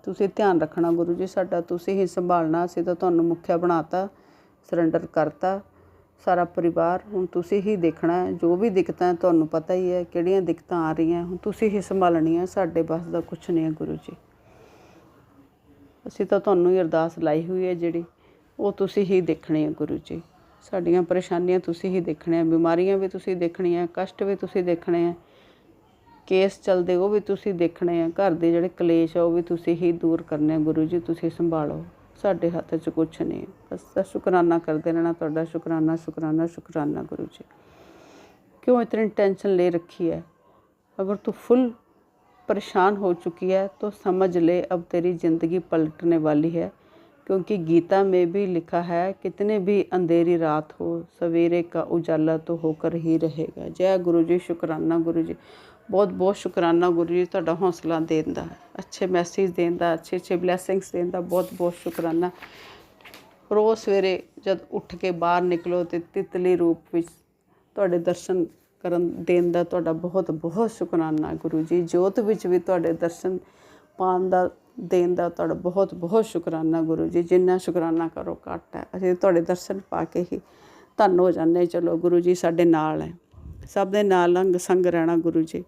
ਤੁਸੀਂ ਧਿਆਨ ਰੱਖਣਾ ਗੁਰੂ ਜੀ ਸਾਡਾ, ਤੁਸੀਂ ਹੀ ਸੰਭਾਲਣਾ। ਅਸੀਂ ਤਾਂ ਤੁਹਾਨੂੰ ਮੁਖਿਆ ਬਣਾਤਾ, ਸਰੈਂਡਰ ਕਰਤਾ ਸਾਰਾ ਪਰਿਵਾਰ। ਹੁਣ ਤੁਸੀਂ ਹੀ ਦੇਖਣਾ ਹੈ, ਜੋ ਵੀ ਦਿੱਕਤਾਂ ਤੁਹਾਨੂੰ ਪਤਾ ਹੀ ਹੈ ਕਿਹੜੀਆਂ ਦਿੱਕਤਾਂ ਆ ਰਹੀਆਂ, ਹੁਣ ਤੁਸੀਂ ਹੀ ਸੰਭਾਲਣੀਆਂ। ਸਾਡੇ ਬਸ ਦਾ ਕੁਛ ਨਹੀਂ ਹੈ ਗੁਰੂ ਜੀ। ਅਸੀਂ ਤਾਂ ਤੁਹਾਨੂੰ ਹੀ ਅਰਦਾਸ ਲਾਈ ਹੋਈ ਹੈ ਜਿਹੜੀ, ਉਹ ਤੁਸੀਂ ਹੀ ਦੇਖਣੀ ਹੈ ਗੁਰੂ ਜੀ। ਸਾਡੀਆਂ ਪਰੇਸ਼ਾਨੀਆਂ ਤੁਸੀਂ ਹੀ ਦੇਖਣੀਆਂ, ਬਿਮਾਰੀਆਂ ਵੀ ਤੁਸੀਂ ਦੇਖਣੀਆਂ, ਕਸ਼ਟ ਵੀ ਤੁਸੀਂ ਦੇਖਣੇ ਆ, ਕੇਸ ਚੱਲਦੇ ਉਹ ਵੀ ਤੁਸੀਂ ਦੇਖਣੇ ਆ, ਘਰ ਦੇ ਜਿਹੜੇ ਕਲੇਸ਼ ਆ ਉਹ ਵੀ ਤੁਸੀਂ ਹੀ ਦੂਰ ਕਰਨੇ ਗੁਰੂ ਜੀ। ਤੁਸੀਂ ਸੰਭਾਲੋ, ਸਾਡੇ ਹੱਥ 'ਚ ਕੁਛ ਨਹੀਂ। ਬਸ ਸ਼ੁਕਰਾਨਾ ਕਰਦੇ ਰਹਿਣਾ ਤੁਹਾਡਾ। ਸ਼ੁਕਰਾਨਾ ਸ਼ੁਕਰਾਨਾ ਸ਼ੁਕਰਾਨਾ ਗੁਰੂ जी। क्यों इतनी टेंशन ले रखी है? अगर तू फुल परेशान हो चुकी है तो समझ ले अब तेरी ज़िंदगी पलटने वाली है, क्योंकि गीता में भी लिखा है कितने भी अंधेरी रात हो सवेरे का उजाला तो होकर ही रहेगा। जय गुरु जी, शुकराना गुरु जी, बहुत बहुत शुकराना गुरु जी, ਤੁਹਾਡਾ ਹੌਸਲਾ ਦੇਣ ਦਾ, ਅੱਛੇ ਮੈਸੇਜ ਦੇਣ ਦਾ, ਅੱਛੇ ਬਲੈਸਿੰਗਸ ਦੇਣ ਦਾ ਬਹੁਤ ਬਹੁਤ ਸ਼ੁਕਰਾਨਾ। ਰੋਜ਼ ਸਵੇਰੇ ਜਦ ਉੱਠ ਕੇ ਬਾਹਰ ਨਿਕਲੋ ਤੇ ਤਿਤਲੀ ਰੂਪ ਵਿੱਚ ਤੁਹਾਡੇ ਦਰਸ਼ਨ ਕਰਨ ਦੇਣ ਦਾ ਤੁਹਾਡਾ ਬਹੁਤ ਬਹੁਤ ਸ਼ੁਕਰਾਨਾ ਗੁਰੂ ਜੀ। ਜੋਤ ਵਿੱਚ ਵੀ ਤੁਹਾਡੇ ਦਰਸ਼ਨ ਪਾਉਣ ਦਾ ਦੇਣ ਦਾ ਤੁਹਾਡਾ ਬਹੁਤ ਬਹੁਤ ਸ਼ੁਕਰਾਨਾ ਗੁਰੂ ਜੀ। ਜਿੰਨਾ ਸ਼ੁਕਰਾਨਾ ਕਰੋ ਘੱਟ ਹੈ, ਅਸੀਂ ਤੁਹਾਡੇ ਦਰਸ਼ਨ ਪਾ ਕੇ ਹੀ ਧੰਨ ਹੋ ਜਾਂਦੇ। ਚਲੋ ਗੁਰੂ ਜੀ ਸਾਡੇ ਨਾਲ ਹੈ, ਸਭ ਦੇ ਨਾਲ ਅੰਗ ਸੰਗ ਰਹਿਣਾ ਗੁਰੂ ਜੀ।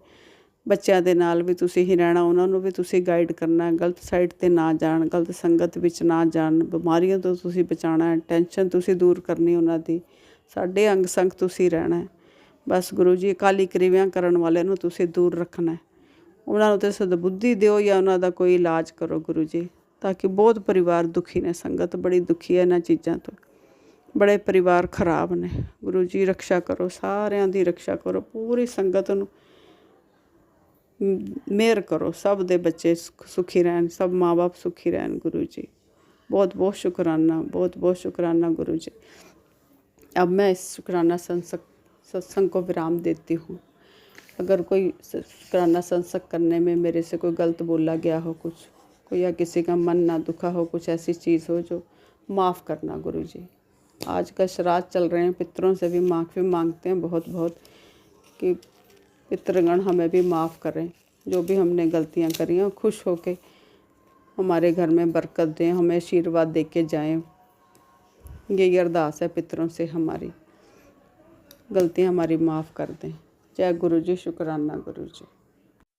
ਬੱਚਿਆਂ ਦੇ ਨਾਲ ਵੀ ਤੁਸੀਂ ਹੀ ਰਹਿਣਾ, ਉਹਨਾਂ ਨੂੰ ਵੀ ਤੁਸੀਂ ਗਾਈਡ ਕਰਨਾ, ਗਲਤ ਸਾਈਡ 'ਤੇ ਨਾ ਜਾਣ, ਗਲਤ ਸੰਗਤ ਵਿੱਚ ਨਾ ਜਾਣ, ਬਿਮਾਰੀਆਂ ਤੋਂ ਤੁਸੀਂ ਬਚਾਉਣਾ, ਟੈਨਸ਼ਨ ਤੁਸੀਂ ਦੂਰ ਕਰਨੀ ਉਹਨਾਂ ਦੀ, ਸਾਡੇ ਅੰਗ ਸੰਗ ਤੁਸੀਂ ਰਹਿਣਾ। ਬਸ ਗੁਰੂ ਜੀ ਅਕਾਲੀ ਕਿਰਿਆਵਾਂ ਕਰਨ ਵਾਲਿਆਂ ਨੂੰ ਤੁਸੀਂ ਦੂਰ ਰੱਖਣਾ, ਉਹਨਾਂ ਨੂੰ ਤਾਂ ਸਦਬੁੱਧੀ ਦਿਓ ਜਾਂ ਉਹਨਾਂ ਦਾ ਕੋਈ ਇਲਾਜ ਕਰੋ ਗੁਰੂ ਜੀ, ਤਾਂ ਕਿ ਬਹੁਤ ਪਰਿਵਾਰ ਦੁਖੀ ਨੇ, ਸੰਗਤ ਬੜੀ ਦੁਖੀ ਹੈ ਇਹਨਾਂ ਚੀਜ਼ਾਂ ਤੋਂ, ਬੜੇ ਪਰਿਵਾਰ ਖਰਾਬ ਨੇ ਗੁਰੂ ਜੀ। ਰਕਸ਼ਾ ਕਰੋ, ਸਾਰਿਆਂ ਦੀ ਰਕਸ਼ਾ ਕਰੋ, ਪੂਰੀ ਸੰਗਤ ਨੂੰ ਮਿਹਰ ਕਰੋ, ਸਭ ਦੇ ਬੱਚੇ ਸੁਖੀ ਰਹਿਣ, ਸਭ ਮਾँ बाप ਸੁਖੀ ਰਹਿਣ ਗੁਰੂ जी। बहुत बहुत शुकराना, बहुत बहुत शुकराना गुरु जी। अब मैं इस शुकराना सत्संग को विराम देती हूँ। अगर कोई शुकराना सत्संग करने में मेरे से कोई गलत बोला गया हो, कुछ कोई या किसी का मन ना दुखा हो, कुछ ऐसी चीज़ हो जो माफ़ करना गुरु जी। आज का श्राद्ध चल रहे हैं, पितरों से भी माफ़ी मांगते हैं बहुत बहुत कि पितृगण हमें भी माफ़ करें, जो भी हमने गलतियाँ करी हैं, खुश होके हमारे घर में बरकत दें, हमें आशीर्वाद दे के जाएँ। यही अरदास है पितरों से, हमारी गलतियाँ हमारी माफ़ कर दें। जय गुरु जी, शुकराना गुरु जी।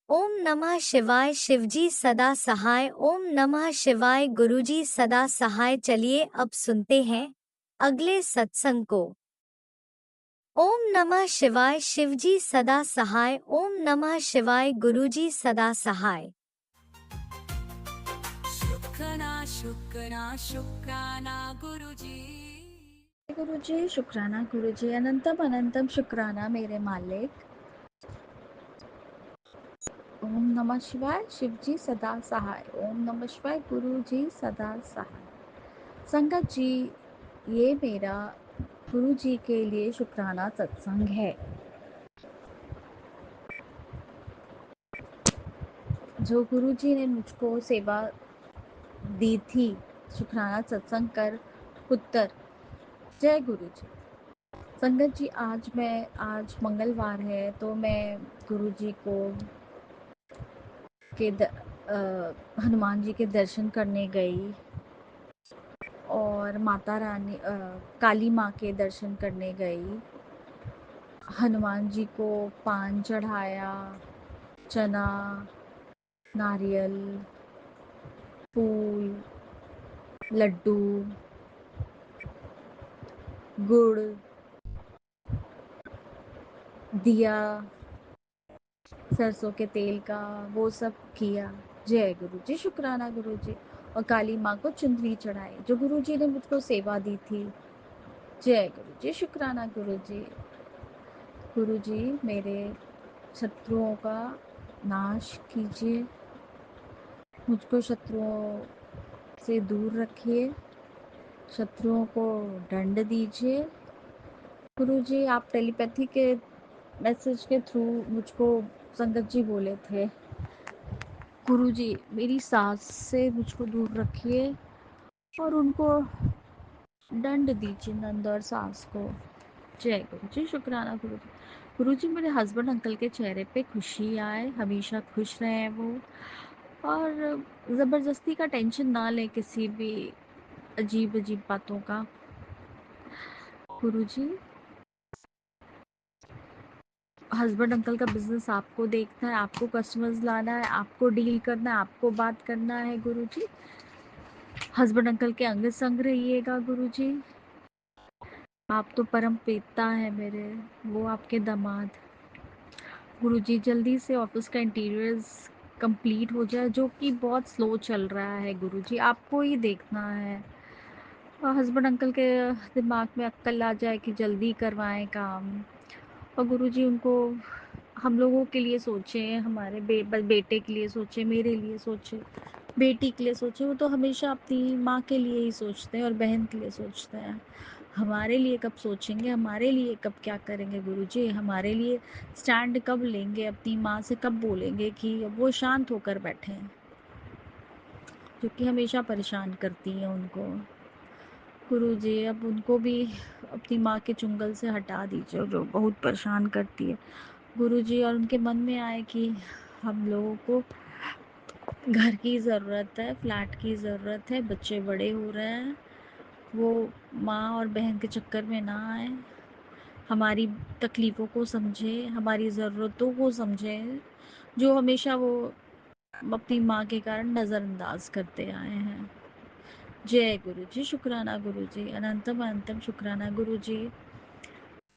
ओम नमः शिवाय। शिवजी सदा सहाय। ओम नमः शिवाय। गुरुजी सदा सहाय। चलिए अब सुनते हैं अगले सत्संग को। ओम नमः शिवाय। शिवजी सदा सहाय। ओम नमः शिवाय। गुरुजी सदा सहाय। शुक्राना शुक्राना शुक्राना गुरुजी। गुरुजी शुक्राना गुरुजी, अनंतम अनंतम शुक्राना मेरे मालिक। ओम नमः शिवाय। शिवजी सदा सहाय। ओम नमः शिवाय। गुरुजी सदा सहाय। संगत जी, ये मेरा गुरुजी के लिए शुक्राना सत्संग है। जो गुरुजी ने मुझको सेवा दी थी, शुक्राना सत्संग कर उत्तर। जय गुरुजी। संगत जी, आज मंगलवार है तो मैं गुरुजी को हनुमान जी के दर्शन करने गई और माता रानी काली माँ के दर्शन करने गई। हनुमान जी को पान चढ़ाया, चना, नारियल, फूल, लड्डू, गुड़, दिया, सरसों के तेल का, वो सब किया। जय गुरु जी, शुक्राना गुरु जी। और काली माँ को चुंदरी चढ़ाई, जो गुरु जी ने मुझको सेवा दी थी। जय गुरु जी, शुक्राना गुरु जी। गुरु जी मेरे शत्रुओं का नाश कीजिए, मुझको शत्रुओं से दूर रखिए, शत्रुओं को दंड दीजिए। गुरु जी, आप टेलीपैथी के मैसेज के थ्रू मुझको संगत जी बोले थे। गुरु जी मेरी सास से मुझको दूर रखिए और उनको दंड दीजिए, नंद और सास को। जय गुरु जी, शुक्राना गुरु जी। गुरु जी मेरे हस्बैंड अंकल के चेहरे पे खुशी आए, हमेशा खुश रहें वो, और ज़बरदस्ती का टेंशन ना लें किसी भी अजीब अजीब बातों का। गुरु जी, हस्बैंड अंकल का बिजनेस आपको देखना है, आपको कस्टमर्स लाना है, आपको डील करना है, आपको बात करना है। गुरु जी हस्बैंड अंकल के अंग संग रहिएगा। गुरु जी आप तो परम पिता है मेरे, वो आपके दामाद। गुरु जी जल्दी से ऑफिस का इंटीरियर्स कंप्लीट हो जाए, जो कि बहुत स्लो चल रहा है। गुरु जी आपको ही देखना है, और हस्बैंड अंकल के दिमाग में अक्ल आ जाए कि जल्दी करवाएं काम। और गुरु जी उनको हम लोगों के लिए सोचें, हमारे बेटे के लिए सोचें, मेरे लिए सोचें, बेटी के लिए सोचें। वो तो हमेशा अपनी माँ के लिए ही सोचते हैं और बहन के लिए सोचते हैं। हमारे लिए कब सोचेंगे, हमारे लिए कब क्या करेंगे गुरुजी? हमारे लिए स्टैंड कब लेंगे, अपनी माँ से कब बोलेंगे कि अब वो शांत होकर बैठें, क्योंकि हमेशा परेशान करती हैं उनको। गुरुजी अब उनको भी अपनी माँ के चुंगल से हटा दीजिए, जो बहुत परेशान करती है गुरुजी। और उनके मन में आए कि हम लोगों को घर की ज़रूरत है, फ्लैट की ज़रूरत है, बच्चे बड़े हो रहे हैं, वो माँ और बहन के चक्कर में ना आए, हमारी तकलीफ़ों को समझे, हमारी ज़रूरतों को समझे, जो हमेशा वो अपनी माँ के कारण नज़रअंदाज करते आए हैं। जय गुरुजी, शुक्राना गुरुजी, अनंतम अनंतम शुक्राना गुरुजी।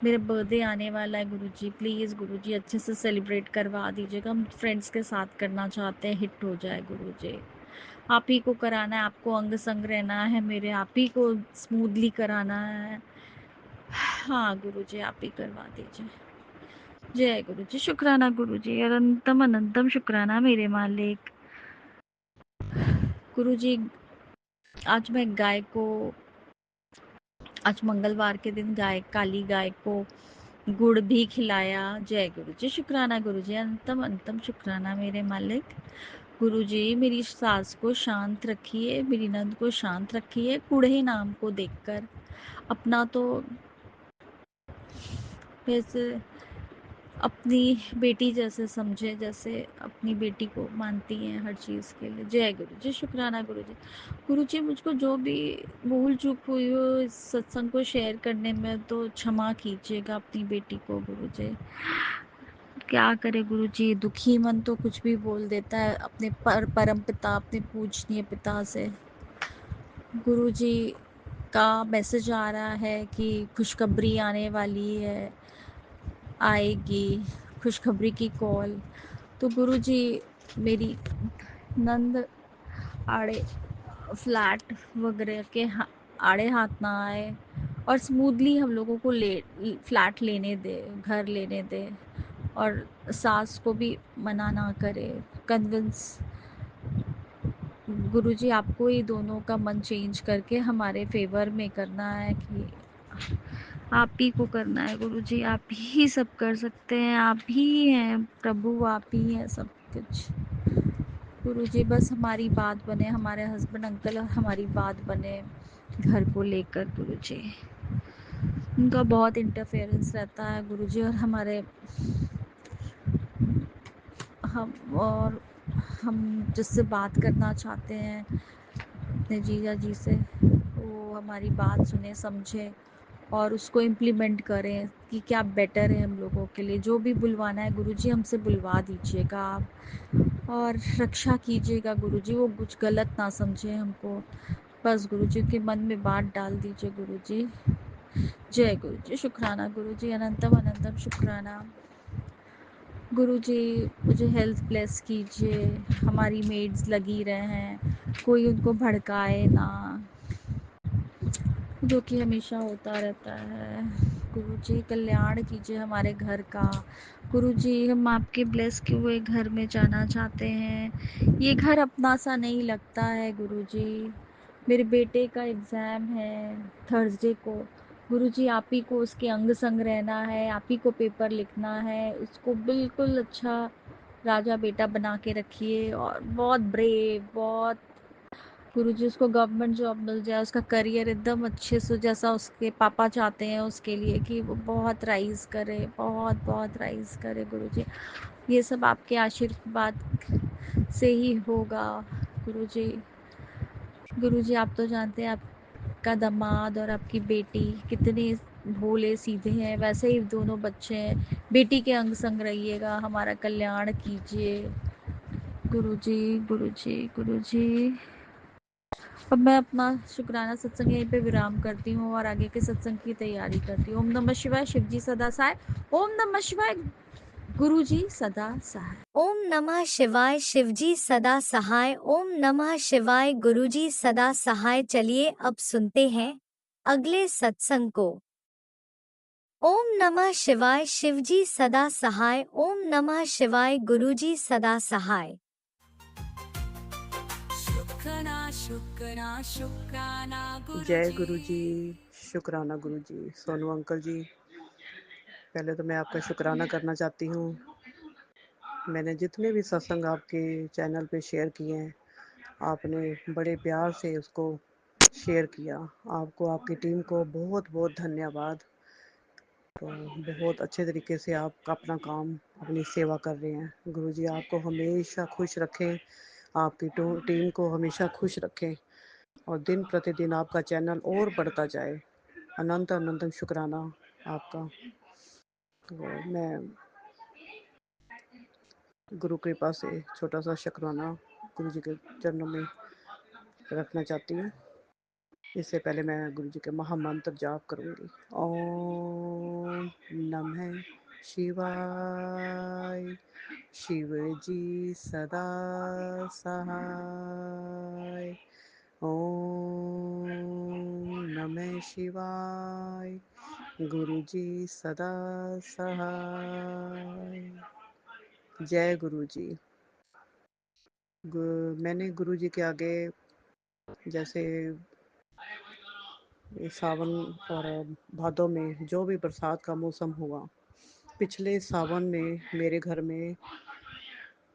मेरा बर्थडे आने वाला है गुरुजी, प्लीज़ गुरुजी अच्छे से सेलिब्रेट करवा दीजिएगा। हम फ्रेंड्स के साथ करना चाहते हैं, हिट हो जाए गुरुजी। आप ही को कराना है, आपको अंग संग रहना है, मेरे आप ही को स्मूथली कराना है। हाँ गुरुजी, आप ही करवा दीजिए। जय गुरुजी, शुक्राना गुरुजी, अनंतम अनंतम शुक्राना मेरे मालिक। गुरुजी आज मैं गाय को, आज मंगलवार के दिन गाय, काली गाय को गुड़ भी खिलाया। जय गुरुजी, शुक्राना गुरुजी, अनंतम अनंतम शुक्राना मेरे मालिक। गुरुजी मेरी सास को शांत रखिए, मेरी नंद को शांत रखिए, कूढ़े नाम को देखकर। अपना तो वैसे अपनी बेटी जैसे समझे, जैसे अपनी बेटी को मानती हैं हर चीज़ के लिए। जय गुरुजी, शुक्राना गुरुजी। गुरुजी मुझको जो भी भूल चूक हुई हो इस सत्संग को शेयर करने में, तो क्षमा कीजिएगा अपनी बेटी को गुरुजी। क्या करे गुरुजी, दुखी मन तो कुछ भी बोल देता है अपने परम पिता, अपने पूजनीय पिता से। गुरुजी का मैसेज आ रहा है कि खुशखबरी आने वाली है, आएगी खुशखबरी की कॉल। तो गुरुजी मेरी नंद आड़े फ्लैट वगैरह के आड़े हाथ ना आए और स्मूथली हम लोगों को फ्लैट लेने दे, घर लेने दे, और सास को भी मना ना करे, कन्विंस। गुरुजी आपको ही दोनों का मन चेंज करके हमारे फेवर में करना है, कि आप ही को करना है गुरुजी। आप ही सब कर सकते हैं, आप ही हैं प्रभु, आप ही हैं सब कुछ। गुरुजी बस हमारी बात बने, हमारे हस्बैंड अंकल और हमारी बात बने घर को लेकर गुरुजी। उनका बहुत इंटरफेरेंस रहता है गुरुजी, और हम जिससे बात करना चाहते हैं अपने जीजा जी से, वो हमारी बात सुने, समझे और उसको इम्प्लीमेंट करें कि क्या बेटर है हम लोगों के लिए। जो भी बुलवाना है गुरुजी हमसे बुलवा दीजिएगा आप, और रक्षा कीजिएगा गुरुजी, वो कुछ गलत ना समझे हमको। बस गुरुजी के मन में बात डाल दीजिए गुरुजी। जय गुरुजी, शुक्राना गुरुजी, अनंतम अनंतम शुक्राना। गुरुजी मुझे हेल्थ ब्लेस कीजिए, हमारी मेड्स लगी रहे हैं, कोई उनको भड़काए ना, जो कि हमेशा होता रहता है। गुरुजी कल्याण कीजिए हमारे घर का। गुरुजी हम आपके ब्लेस किए हुए घर में जाना चाहते हैं। ये घर अपना सा नहीं लगता है गुरुजी। मेरे बेटे का एग्ज़ाम है थर्सडे को। गुरुजी आप ही को उसके अंग संग रहना है, आप ही को पेपर लिखना है, उसको बिल्कुल अच्छा राजा बेटा बना के रखिए, और बहुत ब्रेव, बहुत गुरुजी उसको गवर्नमेंट जॉब मिल जाए, उसका करियर एकदम अच्छे से जैसा उसके पापा चाहते हैं उसके लिए, कि वो बहुत राइज़ करे, बहुत बहुत राइज़ करे गुरुजी। ये सब आपके आशीर्वाद से ही होगा गुरुजी। गुरुजी आप तो जानते हैं आपका दामाद और आपकी बेटी कितने भोले सीधे हैं, वैसे ही दोनों बच्चे हैं। बेटी के अंग संग रहिएगा, हमारा कल्याण कीजिए गुरुजी, गुरुजी, गुरुजी। अब मैं अपना शुक्राना सत्संग यहीं पे विराम करती हूँ और आगे के सत्संग की तैयारी करती हूँ। ओम नमः शिवाय, शिव जी सदा सहाय। ओम नमः शिवाय, गुरु जी सदा सहाय। ओम नमः शिवाय, शिवजी सदा सहाय। ओम नमः शिवाय, गुरुजी सदा सहाय। चलिए अब सुनते हैं अगले सत्संग को। ओम नमः शिवाय शिवजी सदा सहाय। ओम नमः शिवाय गुरुजी सदा सहाय। शुक्राना शुक्राना शुक्राना जय गुरुजी। गुरु जी, शुक्राना गुरु जी। सोनू अंकल जी, पहले तो मैं आपका शुक्राना करना चाहती हूँ। मैंने जितने भी सत्संग आपके चैनल पे शेयर किए हैं, आपने बड़े प्यार से उसको शेयर किया। आपको, आपकी टीम को बहुत बहुत धन्यवाद। तो बहुत अच्छे तरीके से आप अपना काम, अपनी सेवा कर रहे हैं। गुरुजी आपको हमेशा खुश रखें, आपकी टीम को हमेशा खुश रखें और दिन प्रतिदिन आपका चैनल और बढ़ता जाए। अनंत अनंत शुक्राना आपका। तो मैं गुरु कृपा से छोटा सा शुक्राना गुरु जी के चरणों में रखना चाहती हूँ। इससे पहले मैं गुरु जी के महामंत्र जाप करूँगी। ओम नमः शिवाय। शिव जी सदा सहाय। ओम नमः शिवाय। गुरु जी सदा सहाय। जय गुरु जी। मैंने गुरु जी के आगे, जैसे सावन और भादों में जो भी बरसात का मौसम हुआ, पिछले सावन में मेरे घर में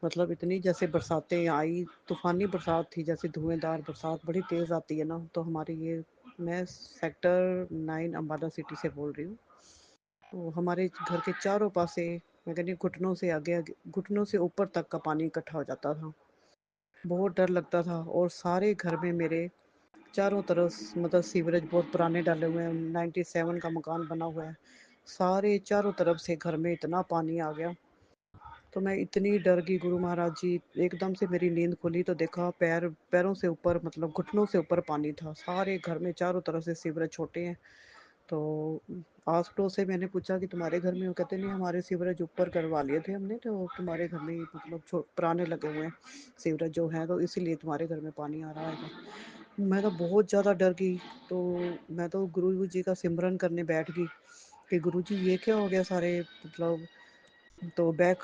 मतलब इतनी जैसे बरसातें आई, तूफानी बरसात थी, जैसे धुएंधार बरसात बड़ी तेज़ आती है ना। तो हमारे ये, मैं सेक्टर 9 अम्बाला सिटी से बोल रही हूँ। तो हमारे घर के चारों पासे, मैं कहती हूँ घुटनों से आगे, घुटनों से ऊपर तक का पानी इकट्ठा हो जाता था। बहुत डर लगता था। और सारे घर में मेरे चारों तरफ मतलब सीवरेज बहुत पुराने डाले हुए हैं, 97 का मकान बना हुआ है। सारे चारों तरफ से घर में इतना पानी आ गया। तो मैं इतनी डर गई गुरु महाराज जी। एकदम से मेरी नींद खुली तो देखा पैरों से ऊपर, मतलब घुटनों से ऊपर पानी था। सारे घर में चारों तरफ से सीवरेज छोटे हैं। तो आस पड़ोस से मैंने पूछा कि तुम्हारे घर में? वो कहते नहीं, हमारे सीवरेज ऊपर करवा लिए थे हमने, तो तुम्हारे घर में मतलब पुराने लगे हुए हैं सीवरेज जो है, तो इसीलिए तुम्हारे घर में पानी आ रहा है। मैं तो बहुत ज़्यादा डर गई। तो मैं तो गुरु जी का सिमरन करने बैठ गई कि गुरु जी ये क्या हो गया सारे, मतलब तो बैक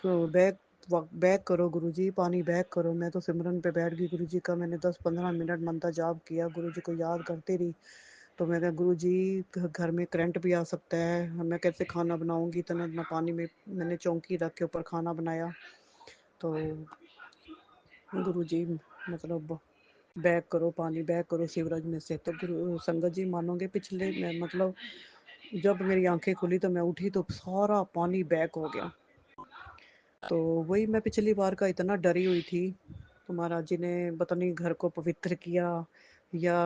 करो गुरु जी, पानी बैक करो। मैं तो सिमरन पे बैठ गई गुरु जी का। मैंने 10-15 मिनट मंत्र जाप किया, गुरु जी को याद करते रही। तो मैं कहा गुरु जी, घर में करंट भी आ सकता है, मैं कैसे खाना बनाऊंगी इतना इतना पानी में। मैंने चौंकी रख के ऊपर खाना बनाया। तो गुरु जी मतलब बैक करो, पानी बैक करो सीवरेज में से। तो गुरु संगत जी मानोगे, पिछले मैं मतलब जब मेरी आंखें खुली तो मैं उठी तो सारा पानी बैक हो गया। तो वही मैं पिछली बार का इतना डरी हुई थी। तो महाराज जी ने पता नहीं घर को पवित्र किया या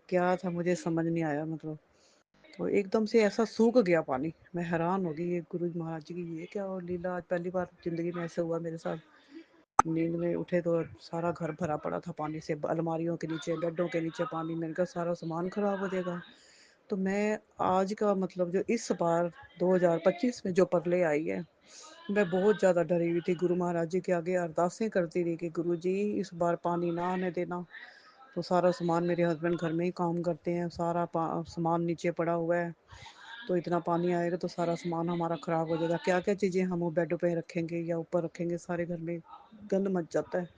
क्या था, मुझे समझ नहीं आया। मतलब तो एकदम से ऐसा सूख गया पानी। मैं हैरान हो गई, ये गुरु महाराज जी की ये क्या और लीला। आज पहली बार जिंदगी में ऐसा हुआ मेरे साथ। नींद में उठे तो सारा घर भरा पड़ा था पानी से, अलमारियों के नीचे, बेडों के नीचे पानी। मैंने कहा सारा सामान खराब हो जाएगा। तो मैं आज का मतलब जो इस बार 2025 में जो परले आई है, मैं बहुत ज़्यादा डरी हुई थी। गुरु महाराज जी के आगे अरदासें करती रही कि गुरु जी इस बार पानी ना आने देना। तो सारा सामान, मेरे हस्बैंड घर में ही काम करते हैं, सारा सामान नीचे पड़ा हुआ है। तो इतना पानी आएगा तो सारा सामान हमारा ख़राब हो जाएगा। क्या क्या चीज़ें हम वो बेड पे रखेंगे या ऊपर रखेंगे, सारे घर में गंद मच जाता है।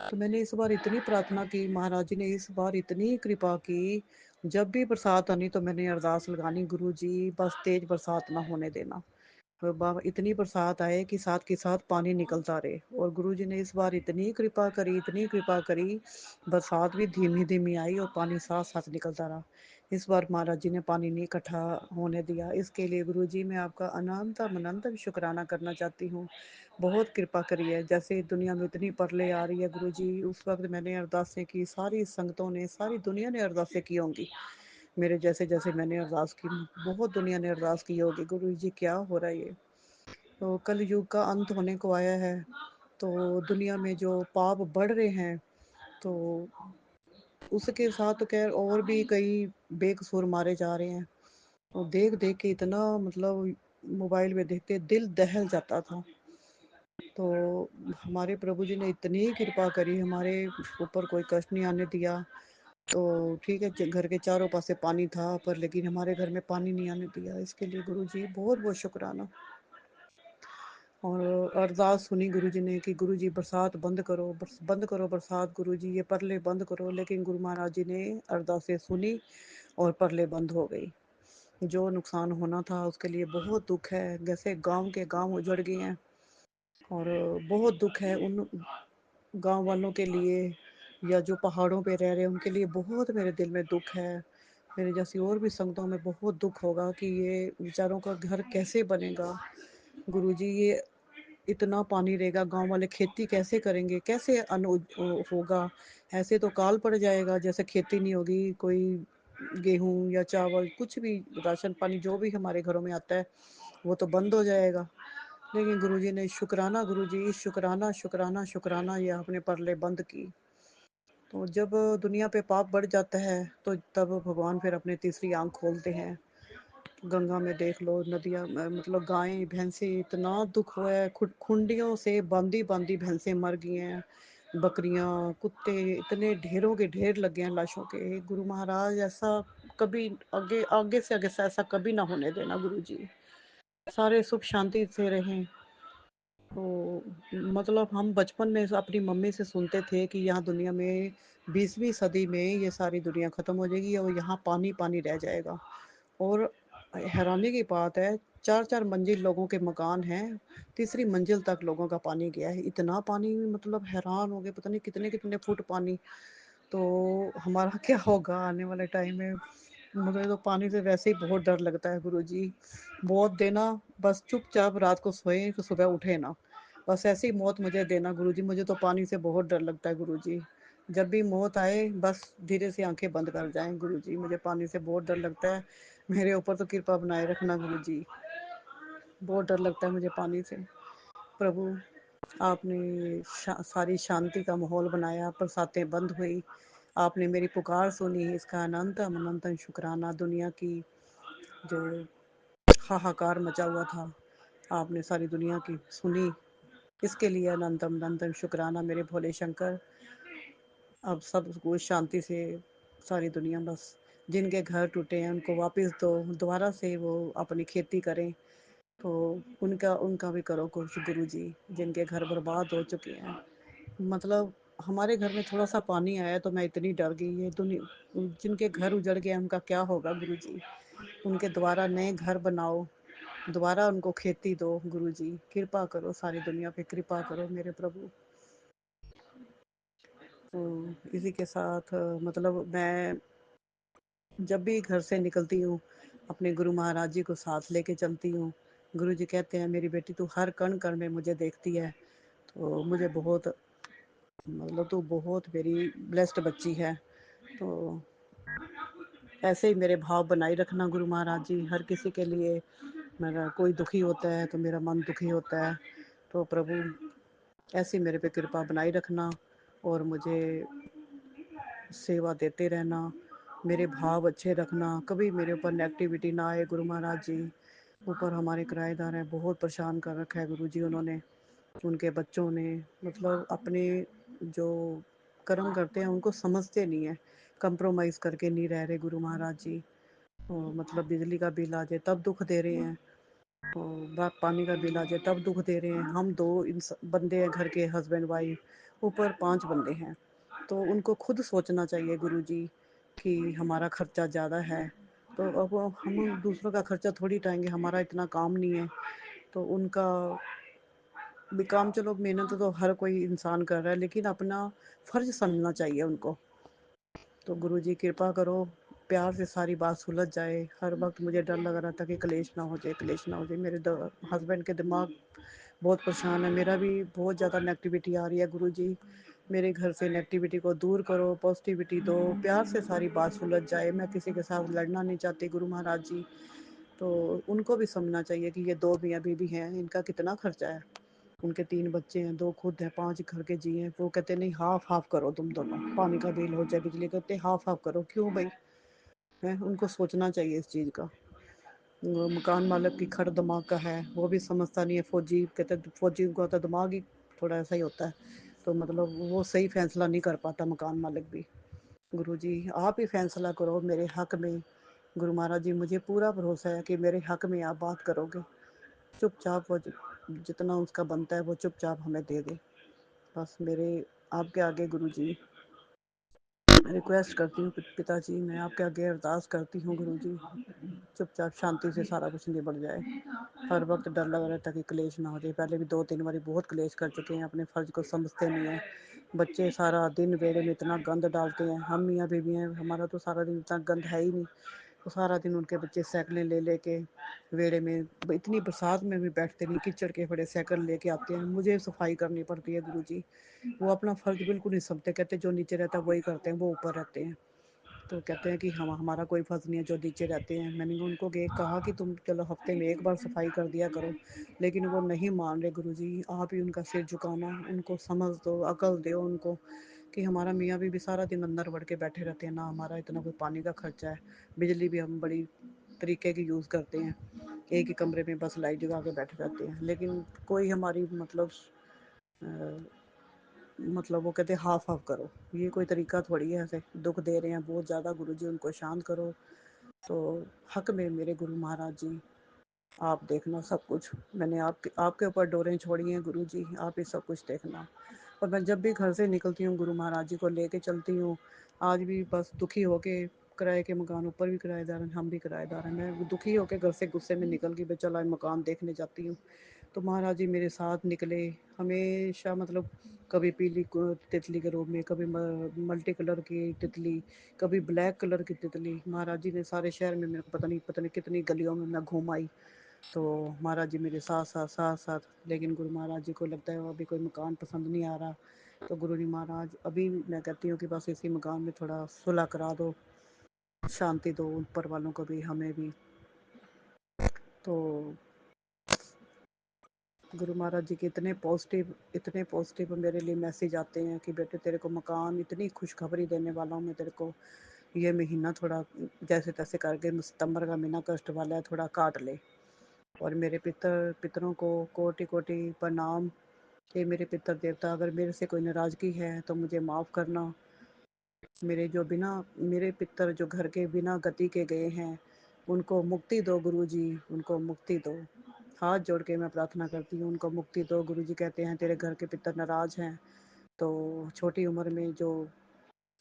तो मैंने इस बार इतनी प्रार्थना की, महाराज जी ने इस बार इतनी कृपा की। जब भी बरसात आनी तो मैंने अरदास लगानी, गुरु जी बस तेज़ बरसात ना होने देना। तो बाबा इतनी बरसात आए कि साथ के साथ पानी निकलता रहे। और गुरुजी ने इस बार इतनी कृपा करी, इतनी कृपा करी, बरसात भी धीमी धीमी आई और पानी साथ साथ निकलता रहा। इस बार महाराज जी ने पानी नहीं इकट्ठा होने दिया। इसके लिए गुरुजी मैं आपका अनंत अनंत शुक्राना करना चाहती हूँ। बहुत कृपा करी है। जैसे दुनिया में इतनी परले आ रही है गुरुजी, उस वक्त मैंने अरदासें की, सारी संगतों ने, सारी दुनिया ने अरदासें की होंगी मेरे जैसे जैसे मैंने अरदास की। बहुत दुनिया ने अरदास की होगी, गुरु जी क्या हो रहा है ये। तो कल युग का अंत होने को आया है। तो दुनिया में जो पाप बढ़ रहे हैं, तो उसके साथ तो खैर और भी कई बेकसूर मारे जा रहे हैं। तो देख देख के इतना मतलब मोबाइल में देखते दिल दहल जाता था। तो हमारे प्रभु जी ने इतनी कृपा करी, हमारे ऊपर कोई कष्ट नहीं आने दिया। तो ठीक है, घर के चारों पासे पानी था, पर लेकिन हमारे घर में पानी नहीं आने दिया। इसके लिए गुरुजी बहुत बहुत शुक्राना। और अरदास सुनी गुरुजी ने कि गुरुजी बरसात बंद करो, बंद करो बरसात गुरुजी, ये परले बंद करो। लेकिन गुरु महाराज जी ने अरदासें सुनी और परले बंद हो गई। जो नुकसान होना था उसके लिए बहुत दुख है। जैसे गांव के गांव उजड़ गए हैं, और बहुत दुख है उन गांव वालों के लिए, या जो पहाड़ों पे रह रहे हैं उनके लिए बहुत मेरे दिल में दुख है। मेरे जैसी और भी संगतों में बहुत दुख होगा कि ये बेचारों का घर कैसे बनेगा गुरुजी। ये इतना पानी रहेगा, गांव वाले खेती कैसे करेंगे, कैसे अन्न होगा? ऐसे तो काल पड़ जाएगा, जैसे खेती नहीं होगी, कोई गेहूं या चावल कुछ भी राशन पानी जो भी हमारे घरों में आता है वो तो बंद हो जाएगा। लेकिन गुरुजी ने शुक्राना, गुरुजी शुक्राना शुक्राना शुक्राना, ये आपने परले बंद की। तो जब दुनिया पे पाप बढ़ जाता है तो तब भगवान फिर अपनी तीसरी आंख खोलते हैं। गंगा में देख लो, नदियाँ, मतलब गायें भैंसे, इतना दुख हुआ है। खुंडियों से बांधी बांधी भैंसे मर गई हैं, बकरियां, कुत्ते, इतने ढेरों के ढेर लगे हैं लाशों के। गुरु महाराज ऐसा कभी आगे आगे से आगे से ऐसा कभी ना होने देना गुरु जी। सारे सुख शांति से रहें। तो मतलब हम बचपन में अपनी मम्मी से सुनते थे कि यहाँ दुनिया में 20वीं सदी में ये सारी दुनिया खत्म हो जाएगी और यहाँ पानी पानी रह जाएगा। और हैरानी की बात है, 4-4 मंजिल लोगों के मकान हैं, तीसरी मंजिल तक लोगों का पानी गया है। इतना पानी, मतलब हैरान हो गए, पता नहीं कितने कितने फुट पानी। तो हमारा क्या होगा आने वाले टाइम में? मुझे तो पानी से वैसे ही बहुत डर लगता है गुरुजी। मौत देना, बस चुपचाप रात को सोए तो सुबह उठे ना, बस ऐसी मौत मुझे देना गुरुजी। मुझे तो पानी से बहुत डर लगता है गुरुजी। जब भी मौत आए बस धीरे से आंखें बंद कर जाएं गुरुजी। मुझे पानी से बहुत डर लगता है। मेरे ऊपर तो कृपा बनाए रखना गुरुजी। बहुत डर लगता है मुझे पानी से। प्रभु, आपने सारी शांति का माहौल बनाया, बरसातें बंद हुई, आपने मेरी पुकार सुनी, इसका अनंतम अनंतम शुक्राना। दुनिया की जो हाहाकार मचा हुआ था, आपने सारी दुनिया की सुनी, इसके लिए अनंतम अनंतम शुक्राना मेरे भोले शंकर। अब सब कुछ शांति से, सारी दुनिया बस जिनके घर टूटे हैं उनको वापस दो, दोबारा से वो अपनी खेती करें। तो उनका उनका भी करो कुछ गुरु जी, जिनके घर बर्बाद हो चुके हैं। मतलब हमारे घर में थोड़ा सा पानी आया तो मैं इतनी डर गई। ये दुनिया, जिनके घर उजड़ गए उनका क्या होगा गुरु जी? उनके दोबारा नए घर बनाओ, दोबारा उनको खेती दो गुरु जी। कृपा करो, सारी दुनिया पे कृपा करो मेरे प्रभु। तो इसी के साथ मतलब मैं जब भी घर से निकलती हूँ अपने गुरु महाराज जी को साथ लेके चलती हूँ। गुरु जी कहते हैं मेरी बेटी तू हर कण कण में मुझे देखती है, तो मुझे बहुत, मतलब तू बहुत मेरी ब्लेस्ड बच्ची है। तो ऐसे ही मेरे भाव बनाए रखना गुरु महाराज जी, हर किसी के लिए। मेरा कोई दुखी होता है तो मेरा मन दुखी होता है, तो प्रभु ऐसी मेरे पे कृपा बनाए रखना और मुझे सेवा देते रहना, मेरे भाव अच्छे रखना, कभी मेरे ऊपर नेगेटिविटी ना आए गुरु महाराज जी। ऊपर हमारे किराएदार हैं, बहुत परेशान कर रखा है गुरु जी उन्होंने, उनके बच्चों ने। मतलब अपने जो कर्म करते हैं उनको समझते नहीं है, कंप्रोमाइज़ करके नहीं रह रहे गुरु महाराज जी। तो मतलब बिजली का बिल आ जाए तब दुख दे रहे हैं, तो पानी का बिल आ जाए तब दुख दे रहे हैं। हम दो बंदे हैं घर के, हस्बैंड वाइफ, ऊपर 5 बंदे हैं। तो उनको खुद सोचना चाहिए गुरु जी कि हमारा खर्चा ज़्यादा है, तो अब हम दूसरों का खर्चा थोड़ी उठाएंगे, हमारा इतना काम नहीं है। तो उनका भी काम, चलो मेहनत तो हर कोई इंसान कर रहा है, लेकिन अपना फ़र्ज समझना चाहिए उनको। तो गुरु जी कृपा करो, प्यार से सारी बात सुलझ जाए। हर वक्त मुझे डर लग रहा था कि क्लेश ना हो जाए, क्लेश ना हो जाए। मेरे हस्बैंड के दिमाग बहुत परेशान है, मेरा भी बहुत ज़्यादा नेगेटिविटी आ रही है गुरु जी। मेरे घर से नेगेटिविटी को दूर करो, पॉजिटिविटी दो, प्यार से सारी बात सुलझ जाए। मैं किसी के साथ लड़ना नहीं चाहती गुरु महाराज जी। तो उनको भी समझना चाहिए कि ये 2 मियाँ बीवी हैं, इनका कितना खर्चा है। उनके 3 बच्चे हैं, 2 खुद हैं, 5 घर के जी हैं। वो कहते नहीं, हाफ हाफ करो तुम दोनों, पानी का बिल हो जाए, बिजली कहते हाफ हाफ करो। क्यों भाई? है, उनको सोचना चाहिए इस चीज़ का। वो मकान मालिक की खड़ दिमाग का है, वो भी समझता नहीं है। फौजी कहते, फौजी को तो दिमाग ही थोड़ा ऐसा ही होता है, तो मतलब वो सही फैसला नहीं कर पाता मकान मालिक भी। गुरु जी आप ही फैसला करो मेरे हक में। गुरु महाराज जी मुझे पूरा भरोसा है कि मेरे हक में आप बात करोगे। चुपचाप वो जितना उसका बनता है वो चुपचाप हमें दे दे। बस मेरे आपके आगे गुरु जी रिक्वेस्ट करती हूँ पिताजी, मैं आपके आगे अरदास करती हूँ गुरु जी, चुपचाप शांति से सारा कुछ निबट जाए। हर वक्त डर लग रहता है कि क्लेश ना हो जाए। पहले भी 2-3 बारी बहुत क्लेश कर चुके हैं, अपने फर्ज को समझते नहीं है। बच्चे सारा दिन बेड़े में इतना गंद डालते हैं, हम मियाँ बीवी हैं, हमारा तो सारा दिन इतना गंद है ही नहीं। तो सारा दिन उनके बच्चे साइकिलें ले लेके वेड़े में, इतनी बरसात में भी बैठते नहीं, कीचड़ के बड़े साइकिल लेके आते हैं, मुझे सफाई करनी पड़ती है गुरु जी। वो अपना फर्ज बिल्कुल नहीं समझते, कहते जो नीचे रहता है वही करते हैं, वो ऊपर रहते हैं। तो कहते हैं कि हम हमारा कोई फर्ज नहीं है, जो नीचे रहते हैं। मैंने उनको कहा कि तुम चलो हफ्ते में एक बार सफाई कर दिया करो, लेकिन वो नहीं मान रहे गुरु जी। आप ही उनका सिर झुकाना, उनको समझ दो, अकल दो उनको कि हमारा मियाँ भी सारा दिन अंदर बढ़ के बैठे रहते हैं ना, हमारा इतना कोई पानी का खर्चा है, बिजली भी हम बड़ी तरीके की यूज़ करते हैं, एक ही कमरे में बस लाइट जगा के बैठे रहते हैं, लेकिन कोई हमारी मतलब वो कहते हैं हाफ हाफ करो। ये कोई तरीका थोड़ी है, ऐसे दुख दे रहे हैं बहुत ज़्यादा गुरु जी, उनको शांत करो। तो हक में मेरे गुरु महाराज जी आप देखना सब कुछ। मैंने आपके ऊपर डोरें छोड़ी हैं गुरु जी, आप ही सब कुछ देखना। और मैं जब भी घर से निकलती हूँ गुरु महाराज जी को लेके चलती हूँ। आज भी बस दुखी होके, किराए के मकान, ऊपर भी किराएदार हैं, हम भी किराएदार हैं, मैं दुखी होके घर से गुस्से में निकल गई, चलो आज मकान देखने जाती हूँ। तो महाराज जी मेरे साथ निकले हमेशा, मतलब कभी पीली तितली के रूप में, कभी मल्टी कलर की तितली, कभी ब्लैक कलर की तितली। महाराज जी ने सारे शहर में मेरे को पता नहीं कितनी गलियों में मैं घूम आई। तो महाराज जी मेरे साथ साथ साथ साथ, लेकिन गुरु महाराज जी को लगता है अभी कोई मकान पसंद नहीं आ रहा। तो गुरु जी महाराज अभी मैं कहती हूँ कि बस इसी मकान में थोड़ा सुलह करा दो, शांति दो ऊपर वालों को भी, हमें भी। तो गुरु महाराज जी के इतने पॉजिटिव मेरे लिए मैसेज आते हैं कि बेटे तेरे को मकान, इतनी खुशखबरी देने वाला हूँ मैं तेरे को। ये महीना थोड़ा जैसे तैसे करके, सितंबर का महीना कष्ट वाला है, थोड़ा काट ले। और मेरे पितरों को कोटि कोटि प्रणाम कि मेरे पितर देवता, अगर मेरे से कोई नाराज़गी है तो मुझे माफ़ करना। मेरे पितर जो घर के बिना गति के गए हैं, उनको मुक्ति दो गुरु जी, उनको मुक्ति दो। हाथ जोड़ के मैं प्रार्थना करती हूँ, उनको मुक्ति दो गुरु जी। कहते हैं तेरे घर के पितर नाराज हैं। तो छोटी उम्र में जो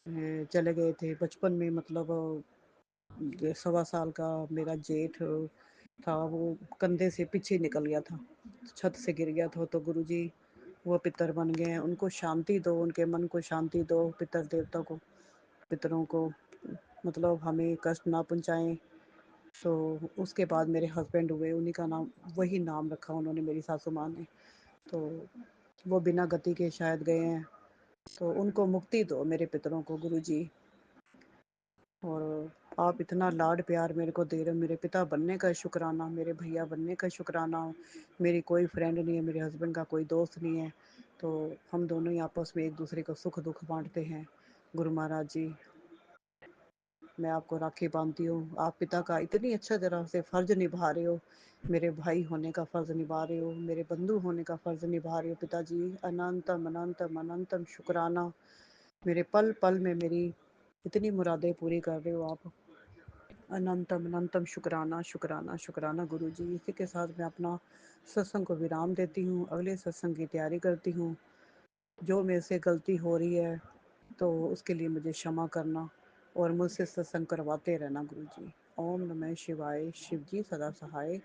चले गए थे, बचपन में, मतलब 1.25 साल का मेरा जेठ था, वो कंधे से पीछे निकल गया था, छत से गिर गया था। तो गुरु जी वो पितर बन गए हैं, उनको शांति दो, उनके मन को शांति दो, पितर देवता को, पितरों को, मतलब हमें कष्ट ना पहुँचाएं। तो उसके बाद मेरे हस्बैंड हुए, उन्हीं का नाम, वही नाम रखा उन्होंने, मेरी सासू माँ ने। तो वो बिना गति के शायद गए हैं, तो उनको मुक्ति दो मेरे पितरों को गुरु जी। और आप इतना लाड प्यार मेरे को दे रहे हो, मेरे पिता बनने का शुक्राना, मेरे भैया बनने का शुक्राना। मेरी कोई फ्रेंड नहीं है, मेरे हस्बैंड का कोई दोस्त नहीं है। तो हम दोनों ही आपस में एक दूसरे का सुख दुख बांटते हैं। गुरु महाराज जी मैं आपको राखी बांधती हूँ, आप पिता का इतनी अच्छा तरह से फ़र्ज निभा रहे हो, मेरे भाई होने का फ़र्ज निभा रहे हो, मेरे बंधु होने का फ़र्ज निभा रहे हो पिताजी। अनंतम अनंतम अनंतम शुक्राना। मेरे पल पल में मेरी इतनी मुरादें पूरी कर रहे हो आप। अनंतम अनंतम शुक्राना शुक्राना शुक्राना गुरु जी। इसी के साथ मैं अपना सत्संग को विराम देती हूँ, अगले सत्संग की तैयारी करती हूँ। जो मेरे से गलती हो रही है तो उसके लिए मुझे क्षमा करना, और मुझसे सत्संग करवाते रहना गुरु जी। ओम नमः शिवाय, शिव जी सदा सहाय।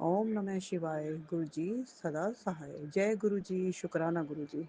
ओम नमः शिवाय, गुरु जी सदा सहाय। जय गुरु जी, शुक्राना गुरु जी।